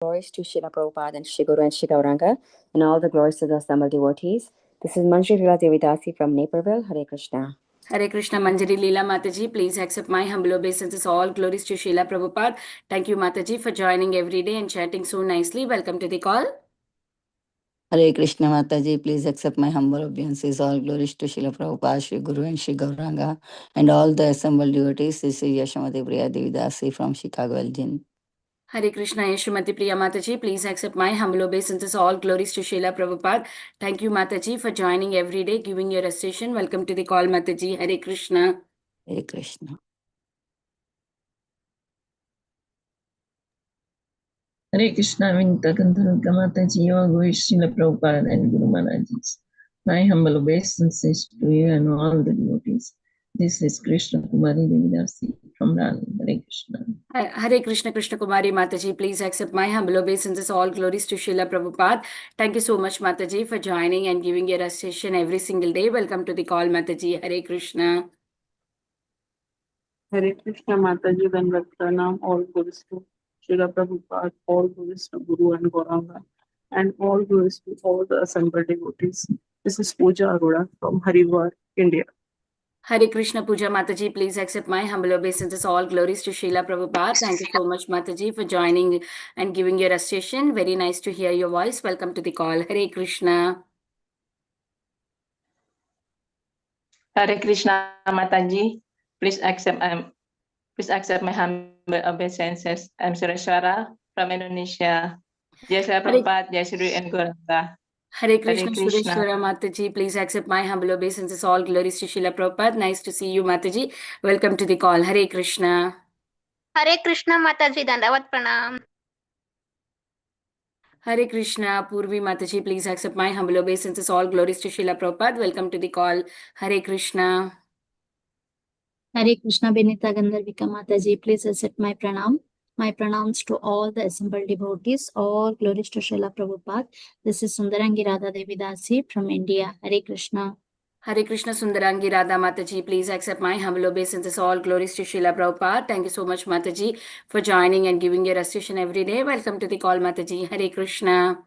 Glories to Srila Prabhupada and Shri Guru and Shri Gauranga, and all the glories to the assembled devotees. This is Manjari Leela Devidasi from Naperville. Hare Krishna. Hare Krishna, Manjari Leela Mataji. Please accept my humble obeisances. All glories to Srila Prabhupada. Thank you, Mataji, for joining every day and chanting so nicely. Welcome to the call. Hare Krishna Mataji, please accept my humble obeisances. All glories to Srila Prabhupada, Shri Guru and Shri Gauranga, and all the assembled devotees. This is Yashamati Priya Devidasi from Chicago, Illinois. Hare Krishna, Yashumati Priya Mataji. Please accept my humble obeisances. All glories to Srila Prabhupada. Thank you, Mataji, for joining every day, giving your recitation. Welcome to the call, Mataji. Hare Krishna. Hare Krishna. Hare Krishna, Vinta Kantarika Mataji, Yoga Srila Prabhupada and Guru Maharajis. My humble obeisances to you and all the devotees. This is Krishna Kumari Devidasi from Rani. Hare Krishna. Hare Krishna, Krishna Kumari Mataji. Please accept my humble obeisances. All glories to Srila Prabhupada. Thank you so much, Mataji, for joining and giving your recitation every single day. Welcome to the call, Mataji. Hare Krishna. Hare Krishna Mataji, then Pranam, all glories to Srila Prabhupada, all glories to Guru and Gauranga, and all glories to all the assembled devotees. This is Puja Agra from Haridwar, India. Hare Krishna Puja Mataji, please accept my humble obeisances. All glories to Srila Prabhupada. Thank you so much, Mataji, for joining and giving your recitation. Very nice to hear your voice. Welcome to the call. Hare Krishna. Hare Krishna Mataji, please accept my humble obeisances. I'm Sureshwara from Indonesia. Jai Sri Prabhupada, Jai Sri and Gauranga. Hare Krishna, Sureshwara Mataji, please accept my humble obeisances. All glories to Srila Prabhupada. Nice to see you, Mataji. Welcome to the call. Hare Krishna. Hare Krishna Mataji, Dandavat Pranam. Hare Krishna, Purvi Mataji, please accept my humble obeisances. All glories to Srila Prabhupada. Welcome to the call. Hare Krishna. Hare Krishna, Benita Gandharvika Mataji, please accept my pranam. My pranams to all the assembled devotees. All glories to Srila Prabhupada. This is Sundarangi Radha Devidasi from India. Hare Krishna. Hare Krishna, Sundarangi Radha Mataji, please accept my humble obeisances. All glories to Srila Prabhupada. Thank you so much, Mataji, for joining and giving your recitation every day. Welcome to the call, Mataji. Hare Krishna.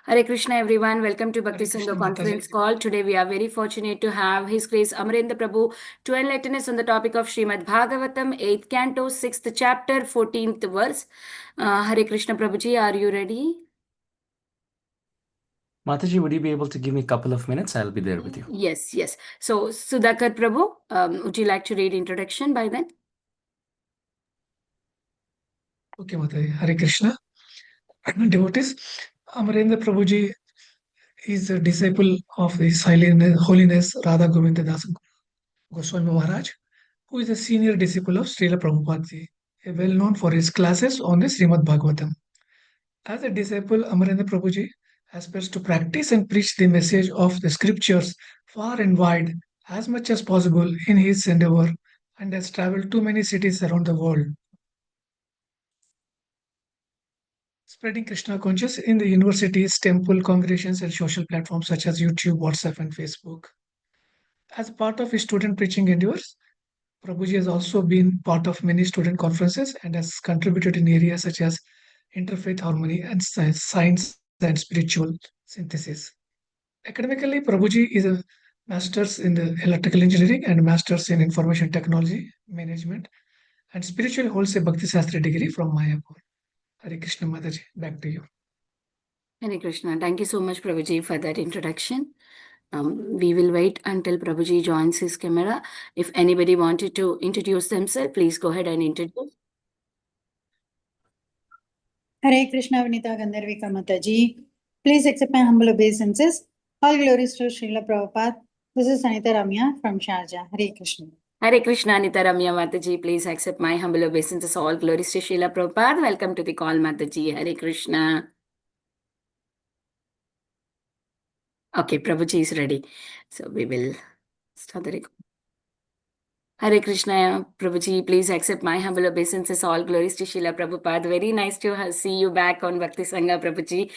Hare Krishna, everyone. Welcome to Bhakti Sangha conference call. Today we are very fortunate to have His Grace Amarendra Prabhu to enlighten us on the topic of Srimad Bhagavatam, 8th canto, 6th chapter, 14th verse. Hare Krishna, Prabhuji, are you ready? Mataji, would you be able to give me a couple of minutes? I'll be there with you. Yes. So, Sudhakar Prabhu, would you like to read introduction by then? Okay, Mataji. Hare Krishna. Devotees, Amarendra Prabhuji is a disciple of His Holiness Radha Govinda Das Goswami Maharaj, who is a senior disciple of Srila Prabhupada Ji, well known for his classes on the Srimad Bhagavatam. As a disciple, Amarendra Prabhuji aspires to practice and preach the message of the scriptures far and wide as much as possible in his endeavor, and has traveled to many cities around the world, spreading Krishna consciousness in the universities, temple, congregations, and social platforms such as YouTube, WhatsApp, and Facebook. As part of his student preaching endeavors, Prabhuji has also been part of many student conferences and has contributed in areas such as interfaith harmony and science and spiritual synthesis. Academically, Prabhuji is a master's in the electrical engineering and master's in information technology management, and spiritually holds a Bhakti Shastri degree from Mayapur. Hare Krishna Mataji, back to you. Hare Krishna. Thank you so much, Prabhuji, for that introduction. We will wait until Prabhuji joins his camera. If anybody wanted to introduce themselves, please go ahead and introduce. Hare Krishna, Vinita Gandharvika Mataji. Please accept my humble obeisances. All glories to Srila Prabhupada. This is Anita Ramya from Sharjah. Hare Krishna. Hare Krishna, Anita Ramya Mataji. Please accept my humble obeisances. All glories to Srila Prabhupada. Welcome to the call, Mataji. Hare Krishna. Okay, Prabhuji is ready. So we will start the recording. Hare Krishna, Prabhuji, please accept my humble obeisances. All glories to Srila Prabhupada. Very nice to see you back on Bhakti Sangha, Prabhuji.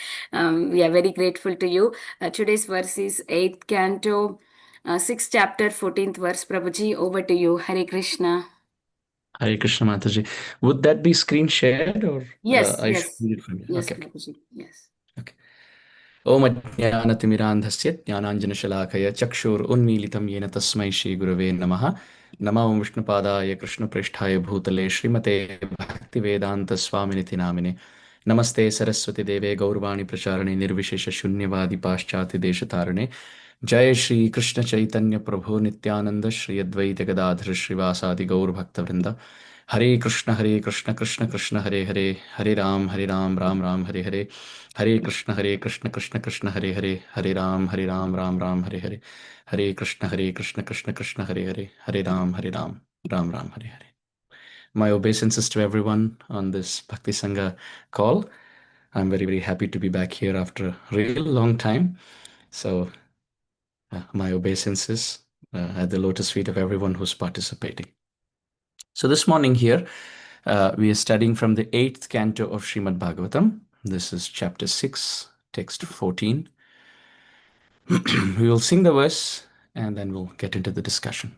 We are very grateful to you. Today's verse is 8th canto, 6th chapter, 14th verse. Prabhuji, over to you. Hare Krishna. Hare Krishna Mataji. Would that be screen shared or Yes, I should yes. read it from here? Yes, Okay. Prabhuji. Yes. Okay. Om Ajnanatimirandhasya Jnananjanashalakaya Chakshur Yena Tasmai Shri Gurave Namaha Namo Vishnupadaya Krishna Pristhaya Bhutale Srimate Bhaktivedanta Swaminiti Namine Namaste Saraswati Deve Gaurvani Pracharane Nirvishesha Shunyavadi Paschati Deshatarane Jai Shri Krishna Chaitanya Prabhu Nityananda Shri Advaita Gadadhara Srivasadi Gaur Bhakta Vrinda Hare Krishna Krishna Krishna Hare Hare Hare Ram Ram Ram Hare Hare Hare Krishna Krishna Krishna Hare Hare Hare Ram Ram Ram Hare Hare Hare Krishna Krishna Krishna Hare Hare Hare Ram Ram Ram Hare Hare. My obeisances to everyone on this Bhakti Sangha call. I'm very happy to be back here after a real long time. So my obeisances at the lotus feet of everyone who's participating. So this morning here, we are studying from the 8th canto of Srimad Bhagavatam. This is chapter 6, text 14. We will sing the verse and then we'll get into the discussion.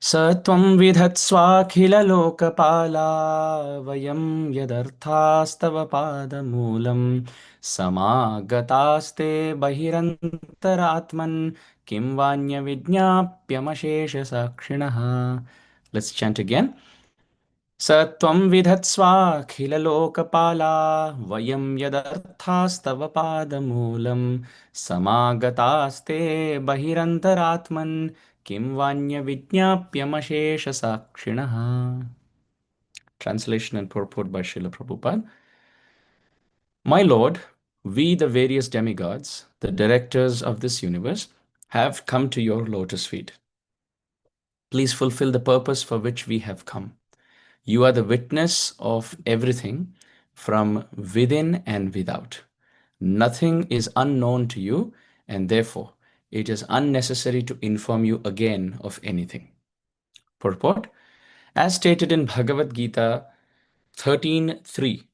Satvam vidhatsvakhila lokapala vayam yadarthastava padamulam samagataste bahirantaratman kim vanya vijnapyamashesha sakshinaha. Let's chant again. Satvam vidhatsvakhilalokapaala vayam yadarthastava padamulam samagataste bahirantaratman kim vanya vijnapyamashesha sakshinaha. Translation and purport by Srila Prabhupada. My Lord, we the various demigods, the directors of this universe, have come to your lotus feet. Please fulfill the purpose for which we have come. You are the witness of everything from within and without. Nothing is unknown to you, and therefore it is unnecessary to inform you again of anything. Purport. As stated in Bhagavad Gita 13:3,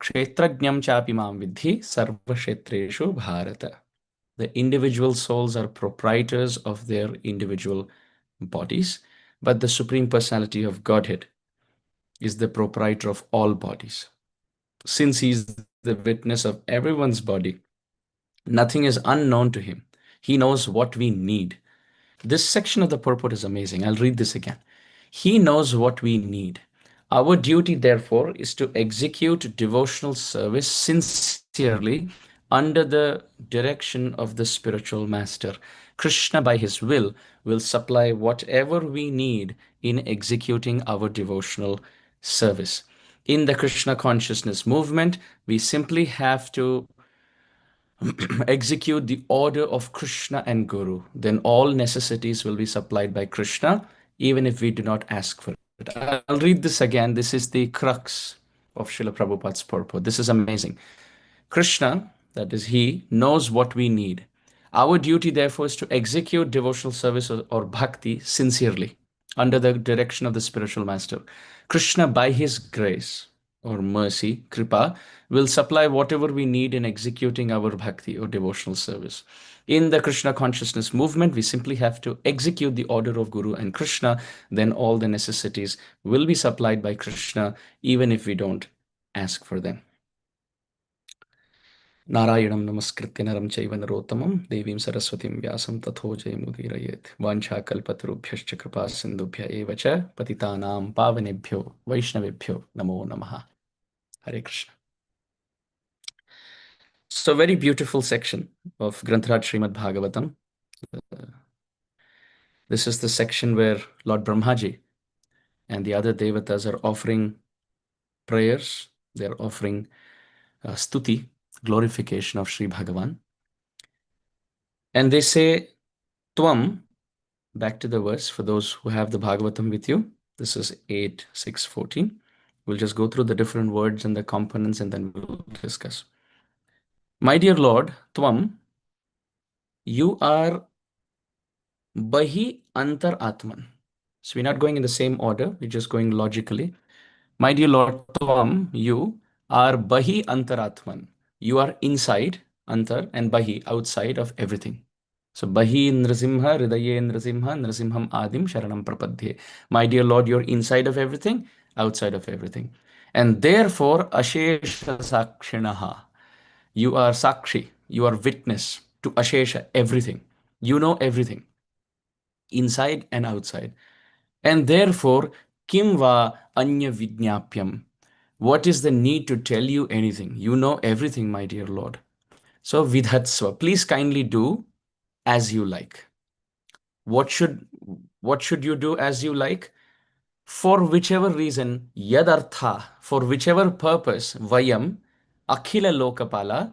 Kshetrajnam chapi mam vidhi sarva kshetreshu bharata. The individual souls are proprietors of their individual bodies, but the Supreme Personality of Godhead is the proprietor of all bodies. Since he is the witness of everyone's body, nothing is unknown to him. He knows what we need. This section of the purport is amazing. I'll read this again. He knows what we need. Our duty, therefore, is to execute devotional service sincerely under the direction of the spiritual master. Krishna, by his will supply whatever we need in executing our devotional service. In the Krishna consciousness movement, we simply have to execute the order of Krishna and Guru. Then all necessities will be supplied by Krishna, even if we do not ask for it. I'll read this again. This is the crux of Srila Prabhupada's purport. This is amazing. Krishna, that is He, knows what we need. Our duty, therefore, is to execute devotional service or bhakti sincerely under the direction of the spiritual master. Krishna, by his grace or mercy, kripa, will supply whatever we need in executing our bhakti or devotional service. In the Krishna consciousness movement, we simply have to execute the order of Guru and Krishna. Then all the necessities will be supplied by Krishna, even if we don't ask for them. Narayanam namaskritya naram chaiva narottamam devim saraswatim vyasam tatho jayamudhirayet vancha kalpatarubhyascha kripa sindhubhya evacha patitanam pavanebhyo vaishnavebhyo namo namaha. Hare Krishna. So very beautiful section of Granthraj Srimad Bhagavatam. This is the section where Lord Brahmaji and the other devatas are offering prayers. They're offering stuti, glorification of Sri Bhagavan. And they say, Tvam, back to the verse for those who have the Bhagavatam with you. This is 8:6:14. We'll just go through the different words and the components and then we'll discuss. My dear Lord, Tvam, you are Bahi Antar Atman. So we're not going in the same order, we're just going logically. My dear Lord, Tvam, you are Bahi Antar Atman. You are inside, Antar, and Bahi, outside of everything. So Bahi Nrasimha, Hridaye Nrasimha, Nrasimham Adim Sharanam Prapadhye. My dear Lord, you're inside of everything, outside of everything. And therefore, Ashesha Sakshinaha. You are Sakshi, you are witness to Ashesha, everything. You know everything, inside and outside. And therefore, Kim va Anya Vidnyapyam. What is the need to tell you anything? You know everything, my dear Lord. So Vidhatsva, please kindly do as you like. What should you do as you like? For whichever reason, yadartha, for whichever purpose, vayam, akhila lokapala,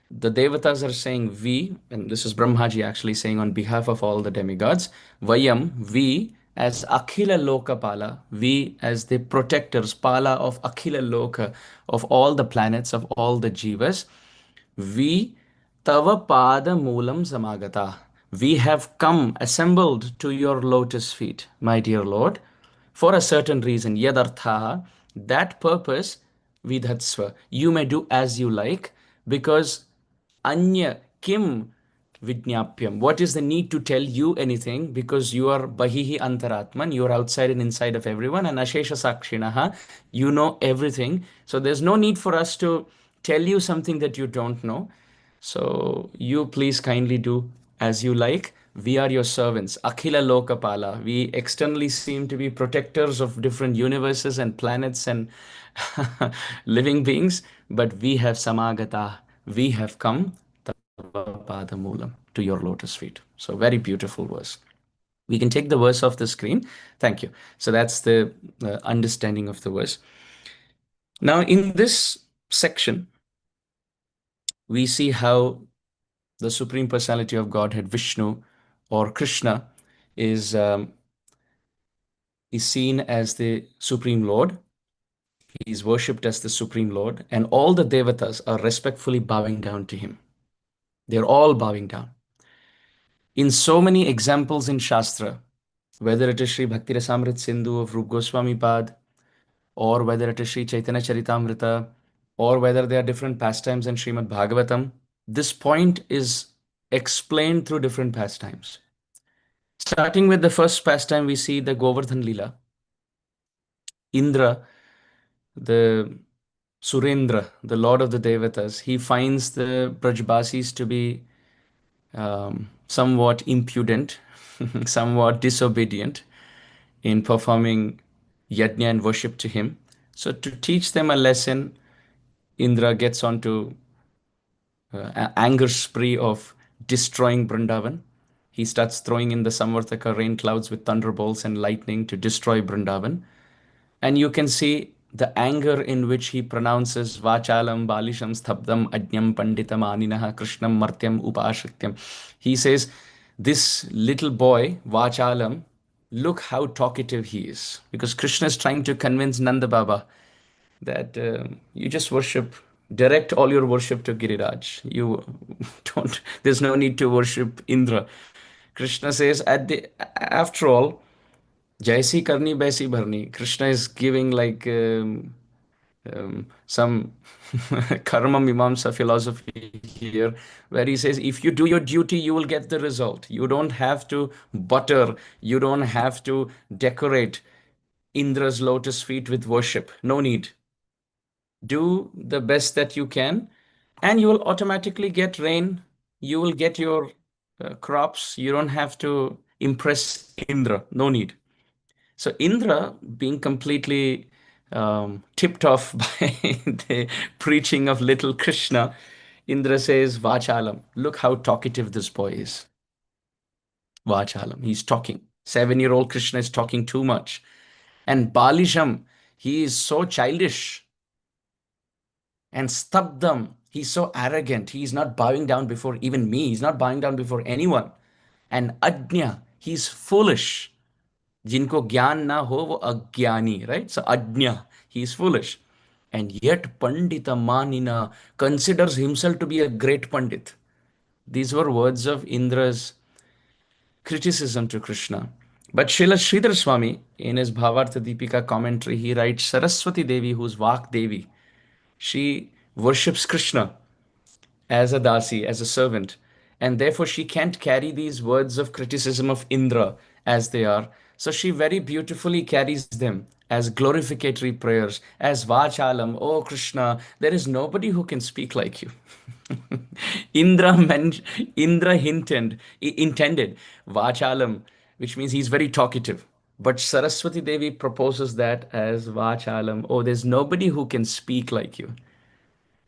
the devatas are saying we, and this is Brahmaji actually saying on behalf of all the demigods, vayam, we as akhila lokapala, we as the protectors, pala of akhila loka, of all the planets, of all the jivas, we tava pada moolam samagata. We have come assembled to your lotus feet, my dear Lord, for a certain reason. Yadartha, that purpose, vidhatsva. You may do as you like, because anya kim vidnyapyam. What is the need to tell you anything? Because you are bahihi antaratman, you are outside and inside of everyone, and ashesha sakshinaha, you know everything. So there's no need for us to tell you something that you don't know. So you please kindly do as you like. We are your servants. Akhila Lokapala. We externally seem to be protectors of different universes and planets and living beings, but we have samagata. We have come Padamulam to your lotus feet. So very beautiful verse. We can take the verse off the screen. Thank you. So that's the understanding of the verse. Now in this section, we see how the Supreme Personality of Godhead, Vishnu or Krishna, is seen as the Supreme Lord. He is worshipped as the Supreme Lord, and all the devatas are respectfully bowing down to him. They're all bowing down. In so many examples in Shastra, whether it is Sri Bhakti Rasamrit Sindhu of Rup Goswami Pad, or whether it is Sri Chaitanya Charitamrita, or whether there are different pastimes in Srimad Bhagavatam, this point is explained through different pastimes. Starting with the first pastime, we see the Govardhan Lila. Indra, the Surendra, the lord of the Devatas, he finds the Brajbasis to be somewhat impudent, somewhat disobedient in performing yajna and worship to him. So to teach them a lesson, Indra gets onto an anger spree of destroying Vrindavan. He starts throwing in the Samvartaka rain clouds with thunderbolts and lightning to destroy Vrindavan. And you can see the anger in which he pronounces Vachalam, Balisham, Sthabdam, Ajñam, Panditam, Aninaha, Krishnam, Martyam, Upashrityam. He says, this little boy, Vachalam, look how talkative he is. Because Krishna is trying to convince Nanda Baba that you just worship, direct all your worship to Giriraj. You don't, there's no need to worship Indra. Krishna says, after all, Jaisi karni baisi bharni. Krishna is giving like some karma mimamsa philosophy here, where he says, if you do your duty, you will get the result. You don't have to butter, you don't have to decorate Indra's lotus feet with worship. No need. Do the best that you can, and you will automatically get rain. You will get your crops. You don't have to impress Indra. No need. So Indra, being completely tipped off by the preaching of little Krishna, Indra says, Vachalam, look how talkative this boy is. Vachalam, he's talking. 7-year-old Krishna is talking too much. And Balisham, he is so childish. And Stabdam, he's so arrogant. He's not bowing down before even me. He's not bowing down before anyone. And Ajna, he's foolish. Jinko gyan na ho, wo agyani, right? So Ajna, he is foolish. And yet Pandita Manina considers himself to be a great Pandit. These were words of Indra's criticism to Krishna. But Srila Sridhar Swami, in his Bhavartha Deepika commentary, he writes, Saraswati Devi, who's Vak Devi, she worships Krishna as a dasi, as a servant. and therefore she can't carry these words of criticism of Indra as they are. So she very beautifully carries them as glorificatory prayers, as Vachalam, oh Krishna, there is nobody who can speak like you. Indra, Indra intended Vachalam, which means he's very talkative. But Saraswati Devi proposes that as Vachalam, oh, there's nobody who can speak like you.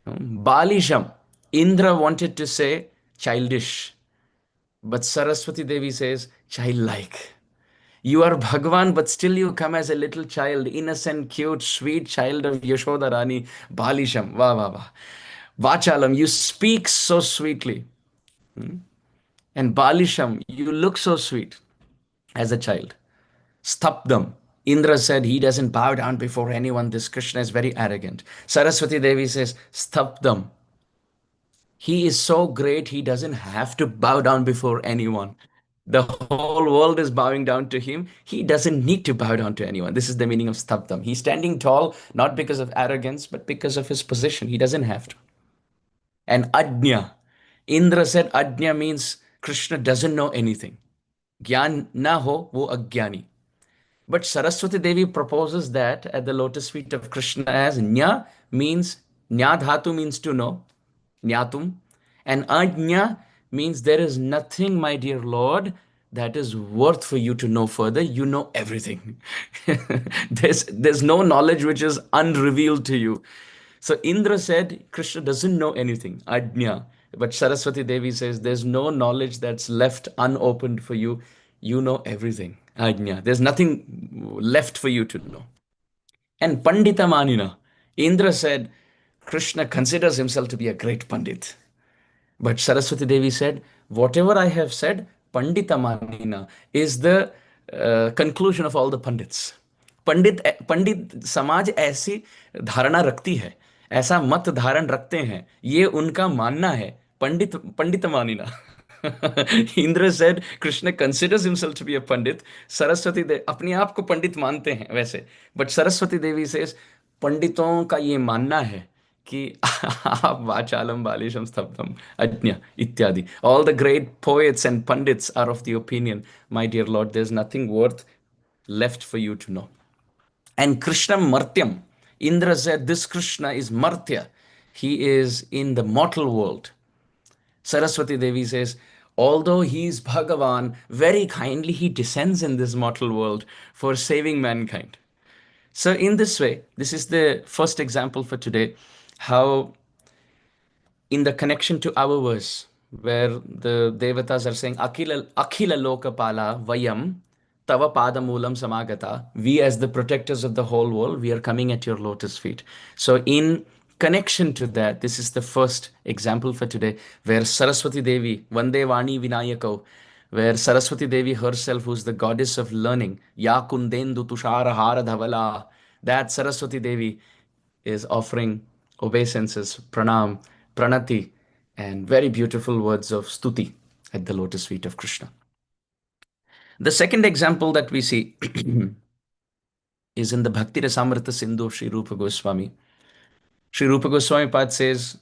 Balisham, Indra wanted to say childish, but Saraswati Devi says childlike. You are Bhagwan, but still you come as a little child, innocent, cute, sweet child of Yashoda Rani, Balisham. Vah, vah, vah. Vachalam, you speak so sweetly. And Balisham, you look so sweet as a child. Stapdam. Indra said he doesn't bow down before anyone. This Krishna is very arrogant. Saraswati Devi says, Stapdam. He is so great, he doesn't have to bow down before anyone. The whole world is bowing down to him. He doesn't need to bow down to anyone. This is the meaning of Stapdam. He's standing tall, not because of arrogance, but because of his position. He doesn't have to. And Ajna. Indra said Ajna means Krishna doesn't know anything. Gyan na ho, wo agyani. But Saraswati Devi proposes that at the lotus feet of Krishna as Nya means, Nya dhatu means to know, Nyatum. And Ajna means there is nothing, my dear Lord, that is worth for you to know further. You know everything. there's no knowledge which is unrevealed to you. So Indra said Krishna doesn't know anything, Ajna. But Saraswati Devi says there's no knowledge that's left unopened for you. You know everything, Ajna. There's nothing left for you to know. And Pandita Manina, Indra said Krishna considers himself to be a great Pandit. But Saraswati Devi said, whatever I have said, Pandita Manina, is the conclusion of all the Pandits. पंडित समाज ऐसी धारणा रखती है, ऐसा मत धारण रखते हैं, ये उनका मानना है. पंडित मानिना. Indra said Krishna considers himself to be a pandit. Saraswati Devi अपने आप को पंडित मानते हैं वैसे, but Saraswati Devi says पंडितों का ये मानना है कि आप वाचालम बालिशम स्तब्धम ajna इत्यादि. All the great poets and pandits are of the opinion, my dear Lord, there's nothing worth left for you to know. And Krishna Martyam. Indra said, this Krishna is Martya. He is in the mortal world. Saraswati Devi says, although he is Bhagavan, very kindly he descends in this mortal world for saving mankind. So in this way, this is the first example for today, how in the connection to our verse, where the Devatas are saying, Akhila Lokapala Vayam Tava Padamulam Samagata, we as the protectors of the whole world, we are coming at your lotus feet. So in connection to that, this is the first example for today, where Saraswati Devi, Vande Vani Vinayako, where Saraswati Devi herself, who's the goddess of learning, Ya Kundendu Tushara Hara Dhavala, that Saraswati Devi is offering obeisances, pranam, pranati, and very beautiful words of stuti at the lotus feet of Krishna. The second example that we see is in the Bhakti Rasamrita Sindhu of Sri Rupa Goswami. Sri Rupa Goswami Pad says,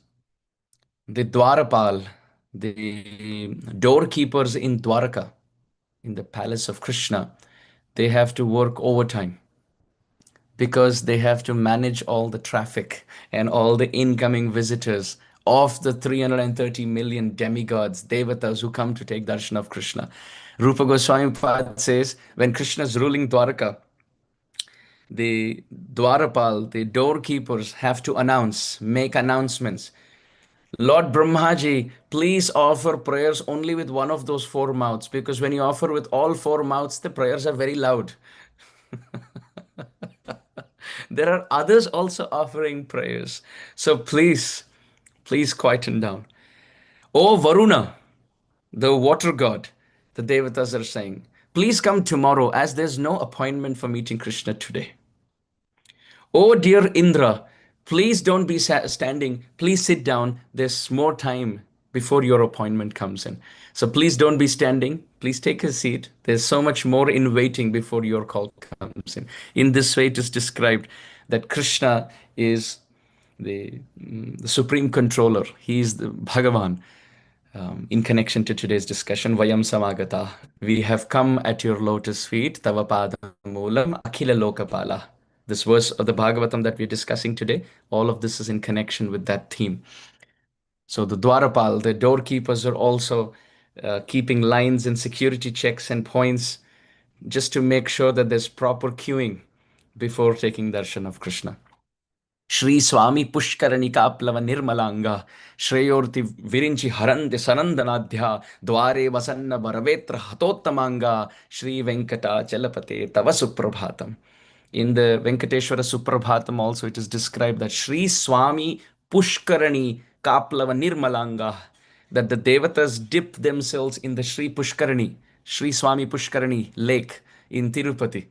the Dwarapal, the doorkeepers in Dwarka, in the palace of Krishna, they have to work overtime because they have to manage all the traffic and all the incoming visitors of the 330 million demigods, devatas who come to take darshan of Krishna. Rupa Goswami Pad says, when Krishna is ruling Dwarka, the Dwarapal, the doorkeepers, have to make announcements. Lord Brahmaji, please offer prayers only with one of those four mouths, because when you offer with all four mouths, the prayers are very loud. There are others also offering prayers. So please quieten down. Oh Varuna, the water god, the Devatas are saying, please come tomorrow as there's no appointment for meeting Krishna today. Oh dear Indra, please don't be standing. Please sit down. There's more time before your appointment comes in. So please don't be standing. Please take a seat. There's so much more in waiting before your call comes in. In this way, it is described that Krishna is the supreme controller. He is the Bhagavan. in connection to today's discussion, Vayam Samagata. We have come at your lotus feet, Tava Padam Moolam Akhila Lokapala. This verse of the Bhagavatam that we're discussing today, all of this is in connection with that theme. So the Dwarapal, the doorkeepers, are also keeping lines and security checks and points just to make sure that there's proper queuing before taking darshan of Krishna. Shri Swami Pushkaranika Plava Nirmalanga Shreyorti Virinchi Harande Sanandanadhya Dware Vasanna Varavetra Hatottamanga Shri Venkata Chalapate Tava Suprabhatam. In the Venkateshwara Suprabhatam also it is described that Shri Swami Pushkarani Kaplava Nirmalanga, that the devatas dip themselves in the Shri Pushkarani, Shri Swami Pushkarani lake in Tirupati.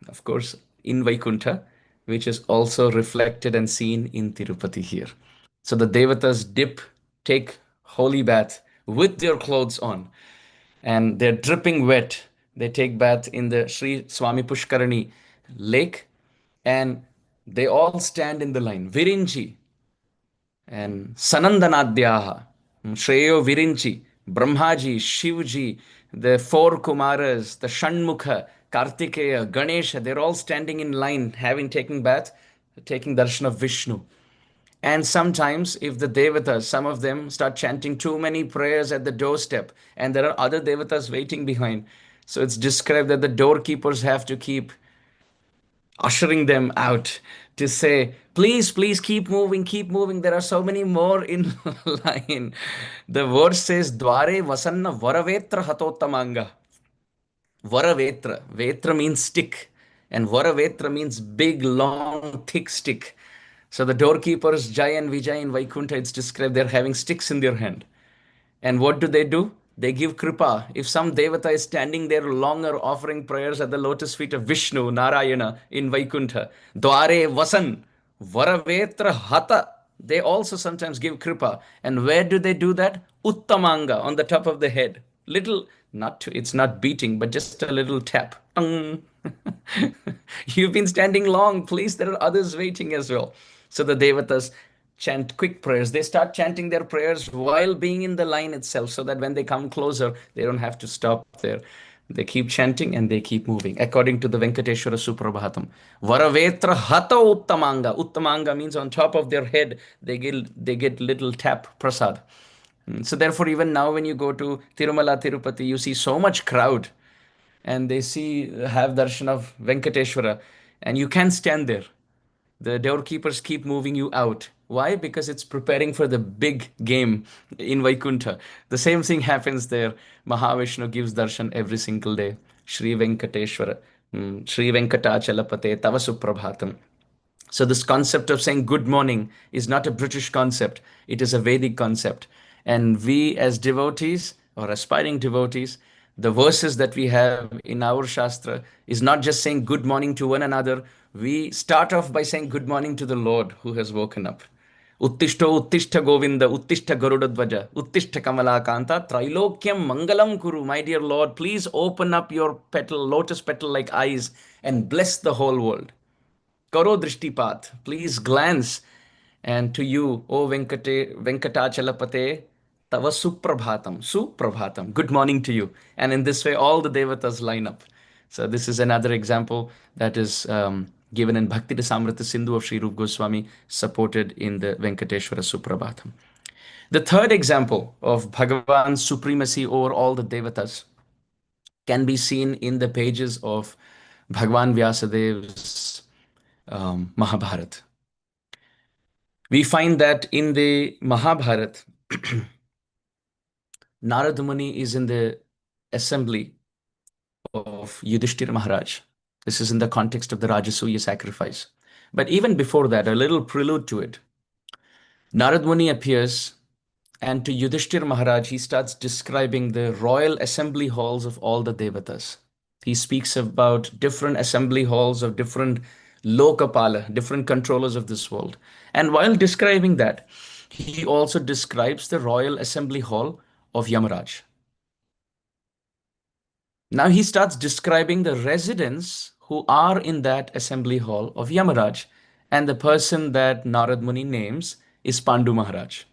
Of course, in Vaikuntha, which is also reflected and seen in Tirupati here. So the devatas take holy bath with their clothes on, and they're dripping wet. They take bath in the Sri Swami Pushkarani lake, and they all stand in the line. Virinchi and Sanandanadhyaha, Shreyo Virinchi, Brahmaji, Shivji, the four Kumaras, the Shanmukha, Kartikeya, Ganesha, they're all standing in line, having taken bath, taking darshan of Vishnu. And sometimes, if the devatas, some of them start chanting too many prayers at the doorstep, and there are other devatas waiting behind. So it's described that the doorkeepers have to keep ushering them out to say, please, please keep moving, keep moving. There are so many more in line. The verse says, Dware Vasanna Varavetra Hatottamanga. Varavetra. Vetra means stick. And Varavetra means big, long, thick stick. So the doorkeepers, Jai and Vijay in Vaikuntha, it's described they're having sticks in their hand. And what do? They give kripa. If some devata is standing there longer offering prayers at the lotus feet of Vishnu, Narayana in Vaikuntha, Dware Vasan, Varavetra Hata, they also sometimes give kripa. And where do they do that? Uttamanga, on the top of the head. Little, it's not beating, but just a little tap. Tung. You've been standing long, please. There are others waiting as well. So the devatas chant quick prayers. They start chanting their prayers while being in the line itself, so that when they come closer, they don't have to stop there. They keep chanting and they keep moving. According to the Venkateshwara Suprabhatam, Varavetra Hata Uttamanga. Uttamanga means on top of their head, they get little tap prasad. So therefore, even now when you go to Tirumala, Tirupati, you see so much crowd, and they have darshan of Venkateshwara, and you can stand there. The doorkeepers keep moving you out. Why? Because it's preparing for the big game in Vaikuntha. The same thing happens there. Mahavishnu gives darshan every single day. Shri Venkateshwara, Shri Venkatachalapate, Tava Suprabhatam. So this concept of saying good morning is not a British concept. It is a Vedic concept. And we as devotees or aspiring devotees, the verses that we have in our Shastra is not just saying good morning to one another. We start off by saying good morning to the Lord who has woken up. Uttishto Uttishta Govinda, Uttishta Garudadvaja, Uttishta Kamalakanta, Trilokyam Mangalam Kuru. My dear Lord, please open up your lotus petal like eyes and bless the whole world. Karo Drishtipat, please glance. And to you, O Venkatachalapate, Tava Suprabhatam, good morning to you. And in this way, all the devatas line up. So this is another example that is given in Bhakti Rasamrita Sindhu of Sri Rupa Goswami, supported in the Venkateshwara Suprabhatam. The third example of Bhagavan's supremacy over all the devatas can be seen in the pages of Bhagavan Vyasadev's Mahabharat. We find that in the Mahabharat, Narad Muni is in the assembly of Yudhishthira Maharaj. This is in the context of the Rajasuya sacrifice. But even before that, a little prelude to it, Narad Muni appears, and to Yudhishthira Maharaj, he starts describing the royal assembly halls of all the devatas. He speaks about different assembly halls of different Lokapala, different controllers of this world. And while describing that, he also describes the royal assembly hall of Yamaraj. Now he starts describing the residents who are in that assembly hall of Yamaraj. And the person that Narad Muni names is Pandu Maharaj.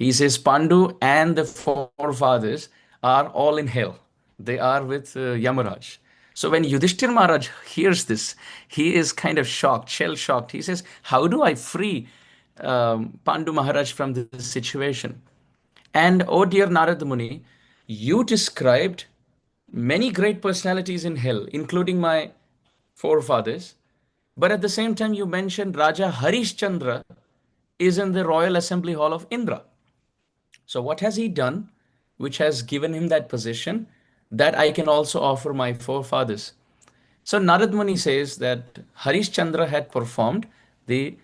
He says Pandu and the forefathers are all in hell. They are with Yamaraj. So when Yudhishthir Maharaj hears this, he is kind of shocked, shell shocked. He says, how do I free Pandu Maharaj from this situation? And oh dear Narada Muni, you described many great personalities in hell, including my forefathers. But at the same time, you mentioned Raja Harishchandra is in the royal assembly hall of Indra. So what has he done which has given him that position that I can also offer my forefathers? So Narad Muni says that Harishchandra had performed the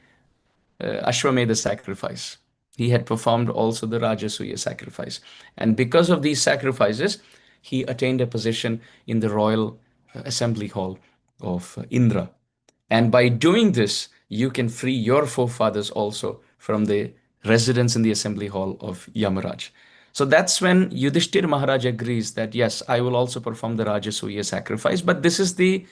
Ashwamedha sacrifice. He had performed also the Rajasuya sacrifice. And because of these sacrifices, he attained a position in the royal assembly hall of Indra. And by doing this, you can free your forefathers also from the residence in the assembly hall of Yamaraj. So that's when Yudhishthir Maharaj agrees that, yes, I will also perform the Rajasuya sacrifice, but this is the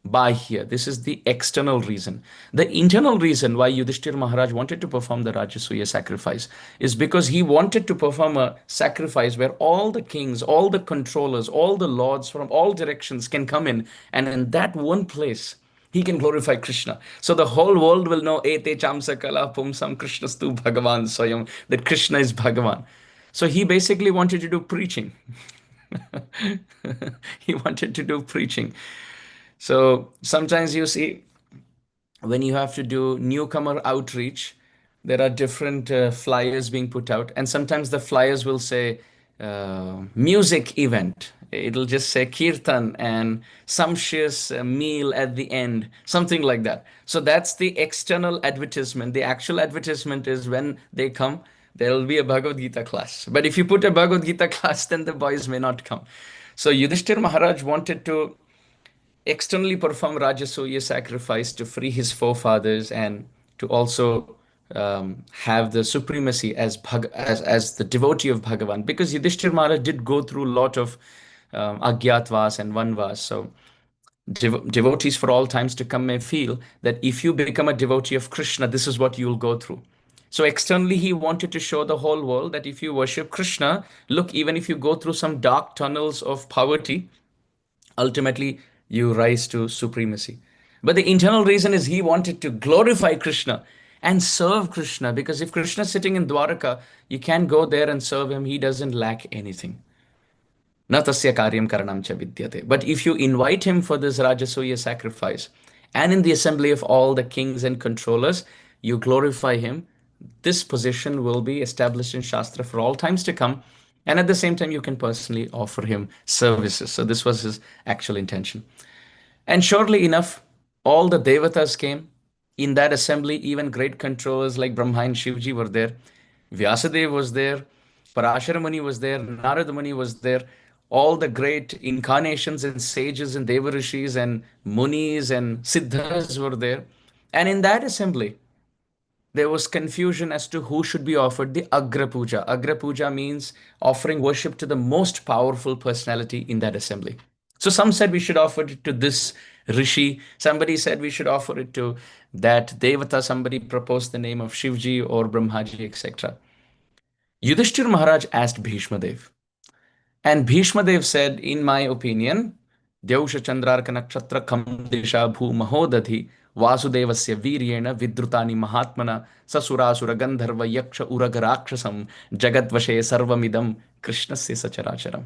Bahya. This is the external reason. The internal reason why Yudhishthir Maharaj wanted to perform the Rajasuya sacrifice is because he wanted to perform a sacrifice where all the kings, all the controllers, all the lords from all directions can come in, and in that one place, he can glorify Krishna. So the whole world will know Ete Chamsakala Pumsam Krishnastu Bhagavan Swayam, that Krishna is Bhagavan. So he basically wanted to do preaching. He wanted to do preaching. So sometimes you see when you have to do newcomer outreach, there are different flyers being put out, and sometimes the flyers will say music event. It'll just say kirtan and sumptuous meal at the end, something like that. So that's the external advertisement. The actual advertisement is when they come, there will be a Bhagavad Gita class. But if you put a Bhagavad Gita class, then the boys may not come. So Yudhishthir Maharaj wanted to externally perform Rajasuya sacrifice to free his forefathers and to also have the supremacy as the devotee of Bhagavan. Because Yudhishthir Maharaj did go through a lot of Agyatvas and Vanvas. So devotees for all times to come may feel that if you become a devotee of Krishna, this is what you'll go through. So externally, he wanted to show the whole world that if you worship Krishna, look, even if you go through some dark tunnels of poverty, ultimately you rise to supremacy. But the internal reason is he wanted to glorify Krishna and serve Krishna, because if Krishna is sitting in Dwarka, you can go there and serve him. He doesn't lack anything. Na tasya karyam karanam cha vidyate. But if you invite him for this Rajasuya sacrifice, and in the assembly of all the kings and controllers, you glorify him, this position will be established in Shastra for all times to come. And at the same time, you can personally offer him services. So this was his actual intention. And surely enough, all the Devatas came. In that assembly, even great controllers like Brahma and Shivji were there. Vyasadeva was there. Parashara Muni was there. Narada Muni was there. All the great incarnations and sages and Devarishis and Munis and Siddhas were there. And in that assembly, there was confusion as to who should be offered the Agra Puja. Agra Puja means offering worship to the most powerful personality in that assembly. So some said we should offer it to this Rishi. Somebody said we should offer it to that Devata. Somebody proposed the name of Shivji or Brahmaji, etc. Yudhishthir Maharaj asked Bhishma Dev. And Bhishma Dev said, in my opinion, Dyausha Chandrarka Nakshatra Kamdesha Bhu Mahodadhi Vasudevasya Viryena Vidrutani Mahatmana Sasurasura Gandharva Yaksha Uragarakshasam Jagatvashe Sarvamidam Krishnasya Sacharacharam.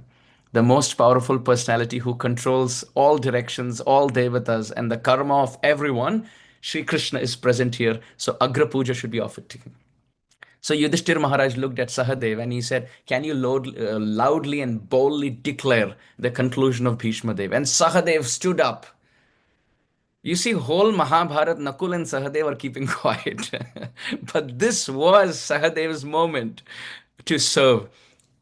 The most powerful personality who controls all directions, all devatas, and the karma of everyone, Sri Krishna is present here. So Agra Puja should be offered to him. So Yudhishthir Maharaj looked at Sahadev and he said, can you loudly and boldly declare the conclusion of Bhishma Dev? And Sahadev stood up. You see, whole Mahabharat, Nakul and Sahadev are keeping quiet. But this was Sahadev's moment to serve.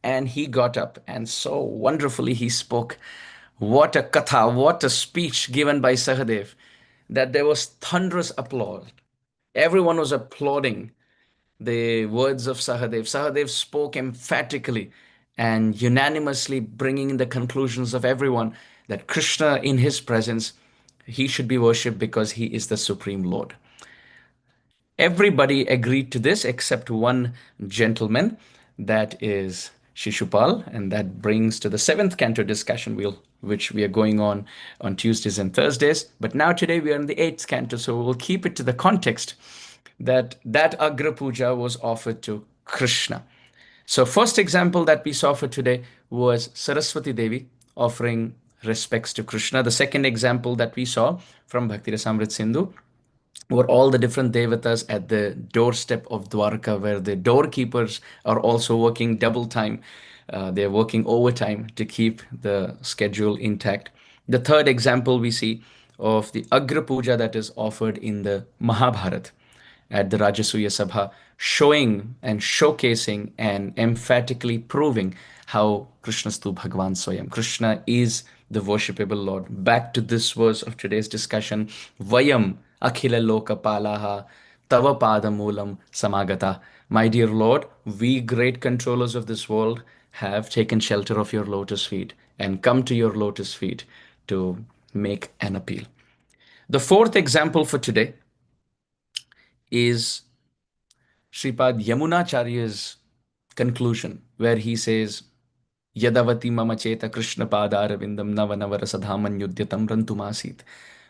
And he got up and so wonderfully he spoke. What a katha, what a speech given by Sahadev, that there was thunderous applause. Everyone was applauding the words of Sahadev. Sahadev spoke emphatically and unanimously, bringing in the conclusions of everyone that Krishna, in his presence, he should be worshipped because he is the Supreme Lord. Everybody agreed to this except one gentleman, that is Shishupal, and that brings to the seventh canto discussion which we are going on Tuesdays and Thursdays. But now today we are in the eighth canto, so we'll keep it to the context that Agra Puja was offered to Krishna. So first example that we saw for today was Saraswati Devi offering respects to Krishna. The second example that we saw from Bhakti Rasamrit Sindhu were all the different devatas at the doorstep of Dwarka, where the doorkeepers are also working double time. They're working overtime to keep the schedule intact. The third example we see of the Agra Puja that is offered in the Mahabharat at the Rajasuya Sabha, showing and showcasing and emphatically proving how Krishnastu Bhagavan Swayam. Krishna is the worshipable Lord. Back to this verse of today's discussion, Vayam Akhila Loka Palaha Tava Padamulam Samagata. My dear Lord, we great controllers of this world have taken shelter of your lotus feet and come to your lotus feet to make an appeal. The fourth example for today is Sripad Yamunacharya's conclusion, where he says, Yadavati mama cheta Krishna padarvindam navanavara sadhamanyudyatam rantumasit,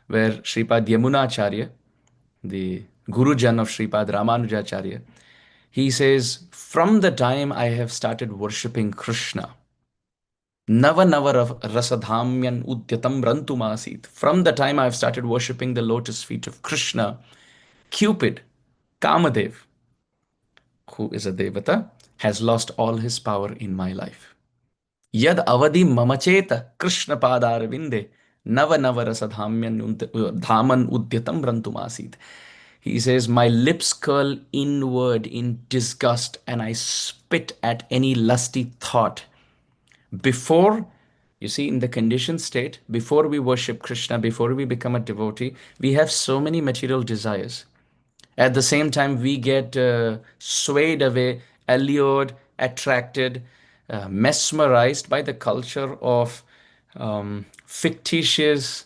where Sripad Yamunacharya, the Gurujan of Sripad Ramanujacharya, he says, from the time I have started worshipping Krishna, Navanavara rasadhamyan udyatam rantumasit, from the time I have started worshipping the lotus feet of Krishna, Cupid, Kamadev, who is a devata, has lost all his power in my life. Yad avadi mamacheta Krishna padarvinde nava rasadhamyan dhaman udyatam rantumasit. He says, my lips curl inward in disgust and I spit at any lusty thought. Before, you see, in the conditioned state, before we worship Krishna, before we become a devotee, we have so many material desires. At the same time, we get swayed away, allured, attracted, mesmerized by the culture of fictitious,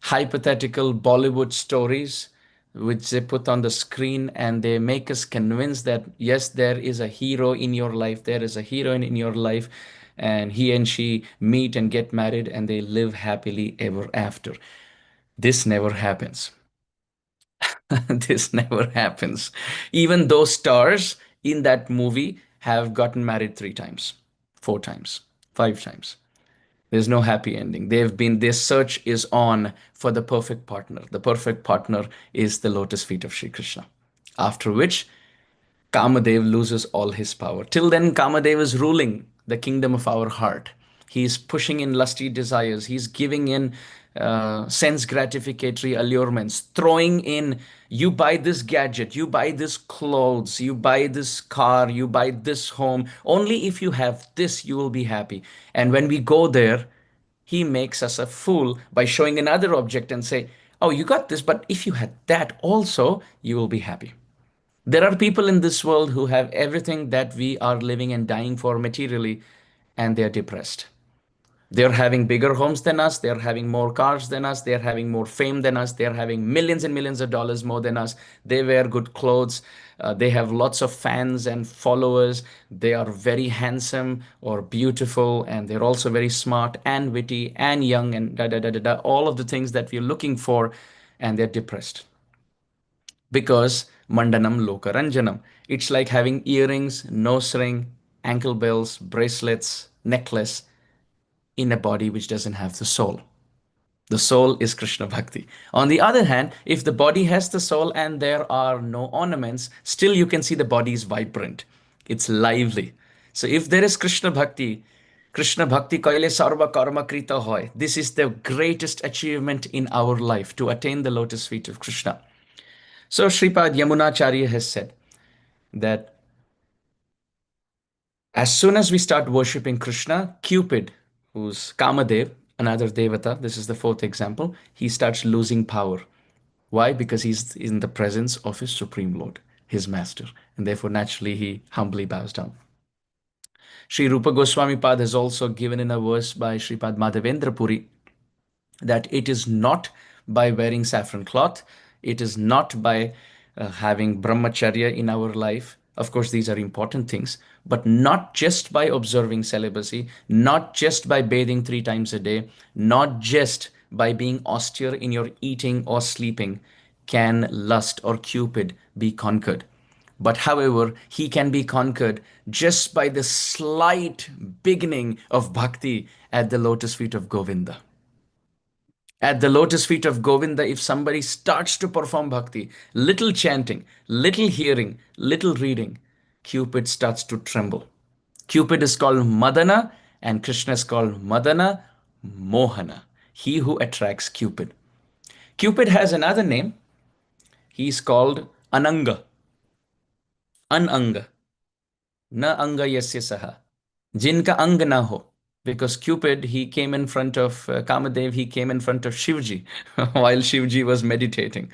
hypothetical Bollywood stories, which they put on the screen, and they make us convinced that, yes, there is a hero in your life, there is a heroine in your life, and he and she meet and get married, and they live happily ever after. This never happens. This never happens. Even those stars in that movie have gotten married 3 times, 4 times, 5 times. There's no happy ending. Their search is on for the perfect partner. The perfect partner is the lotus feet of Sri Krishna. After which, Kamadev loses all his power. Till then, Kamadev is ruling the kingdom of our heart. He's pushing in lusty desires. He's giving in sense gratificatory allurements, throwing in, you buy this gadget, you buy this clothes, you buy this car, you buy this home. Only if you have this, you will be happy. And when we go there, he makes us a fool by showing another object and say, oh, you got this, but if you had that also, you will be happy. There are people in this world who have everything that we are living and dying for materially, and they're depressed. They're having bigger homes than us. They're having more cars than us. They're having more fame than us. They're having millions and millions of dollars more than us. They wear good clothes. They have lots of fans and followers. They are very handsome or beautiful. And they're also very smart and witty and young and da da da da da. All of the things that we're looking for. And they're depressed. Because mandanam lokaranjanam. It's like having earrings, nose ring, ankle bells, bracelets, necklace in a body which doesn't have the soul. The soul is Krishna Bhakti. On the other hand, if the body has the soul and there are no ornaments, still you can see the body is vibrant. It's lively. So if there is Krishna Bhakti kaile sarva karma krita hoy. This is the greatest achievement in our life, to attain the lotus feet of Krishna. So Sripad Yamunacharya has said that as soon as we start worshipping Krishna, Cupid, who's Kamadev, another devata, this is the fourth example, he starts losing power. Why? Because he's in the presence of his Supreme Lord, his master, and therefore naturally he humbly bows down. Sri Rupa Goswami Pad has also given in a verse by Sripad Madhavendra Puri that it is not by wearing saffron cloth, it is not by having brahmacharya in our life. Of course, these are important things, but not just by observing celibacy, not just by bathing 3 times a day, not just by being austere in your eating or sleeping can lust or Cupid be conquered. But however, he can be conquered just by the slight beginning of bhakti at the lotus feet of Govinda. At the lotus feet of Govinda, if somebody starts to perform bhakti, little chanting, little hearing, little reading, Cupid starts to tremble. Cupid is called Madana, and Krishna is called Madana Mohana, he who attracts Cupid. Cupid has another name. He's called Ananga. Ananga. Na anga yasya saha. Jinka ang na ho. Because Cupid, he came in front of Kamadev, he came in front of Shivji while Shivji was meditating.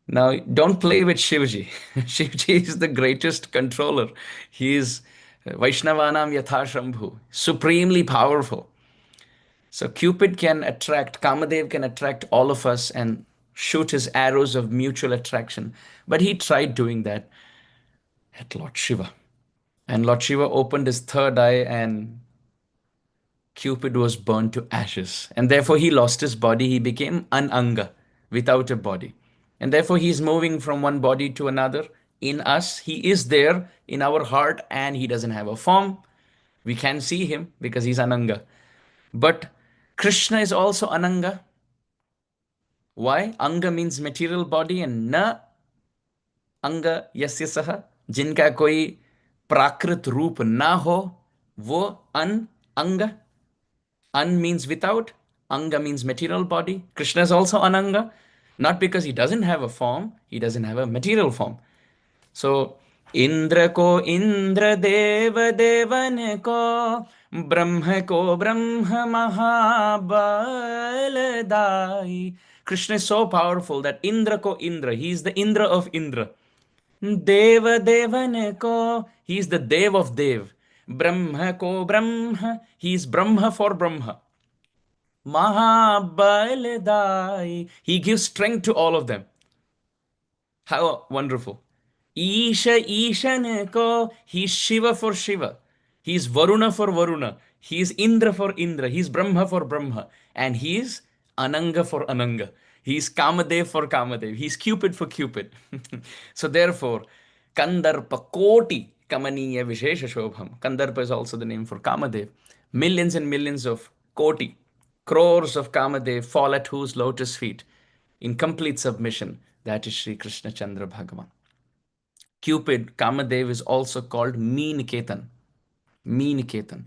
Now, don't play with Shivji. Shivji is the greatest controller. He is Vaishnavanam Yatha Shambhu, supremely powerful. So Cupid can attract, Kamadev can attract all of us and shoot his arrows of mutual attraction. But he tried doing that at Lord Shiva. And Lord Shiva opened his third eye and Cupid was burned to ashes. And therefore he lost his body. He became Ananga, without a body. And therefore he is moving from one body to another in us. He is there in our heart and he doesn't have a form. We can see him because he's Ananga. But Krishna is also Ananga. Why? Anga means material body and na anga yasya saha. Jinka koi prakrit roop na ho, wo anga. An means without, anga means material body. Krishna is also ananga, not because he doesn't have a form, he doesn't have a material form. So, Indra ko Indra deva devan ko, Brahma ko Brahma mahabaladai. Krishna is so powerful that Indra ko Indra, he is the Indra of Indra. Deva devan ko, he is the Dev of Dev. Brahma ko Brahma, he is Brahma for Brahma. Mahabaladai, he gives strength to all of them. How wonderful. Isha Ishan ko, he's Shiva for Shiva. He's Varuna for Varuna. He's Indra for Indra. He's Brahma for Brahma. And he's Ananga for Ananga. He's Kamadev for Kamadev. He's Cupid for Cupid. So therefore, Kandarpa Koti Kamaniya Vishesha Shobham. Kandarpa is also the name for Kamadev. Millions and millions of Koti, crores of Kamadev fall at whose lotus feet in complete submission. That is Sri Krishna Chandra Bhagavan. Cupid, Kamadev, is also called Meeniketan. Meeniketan.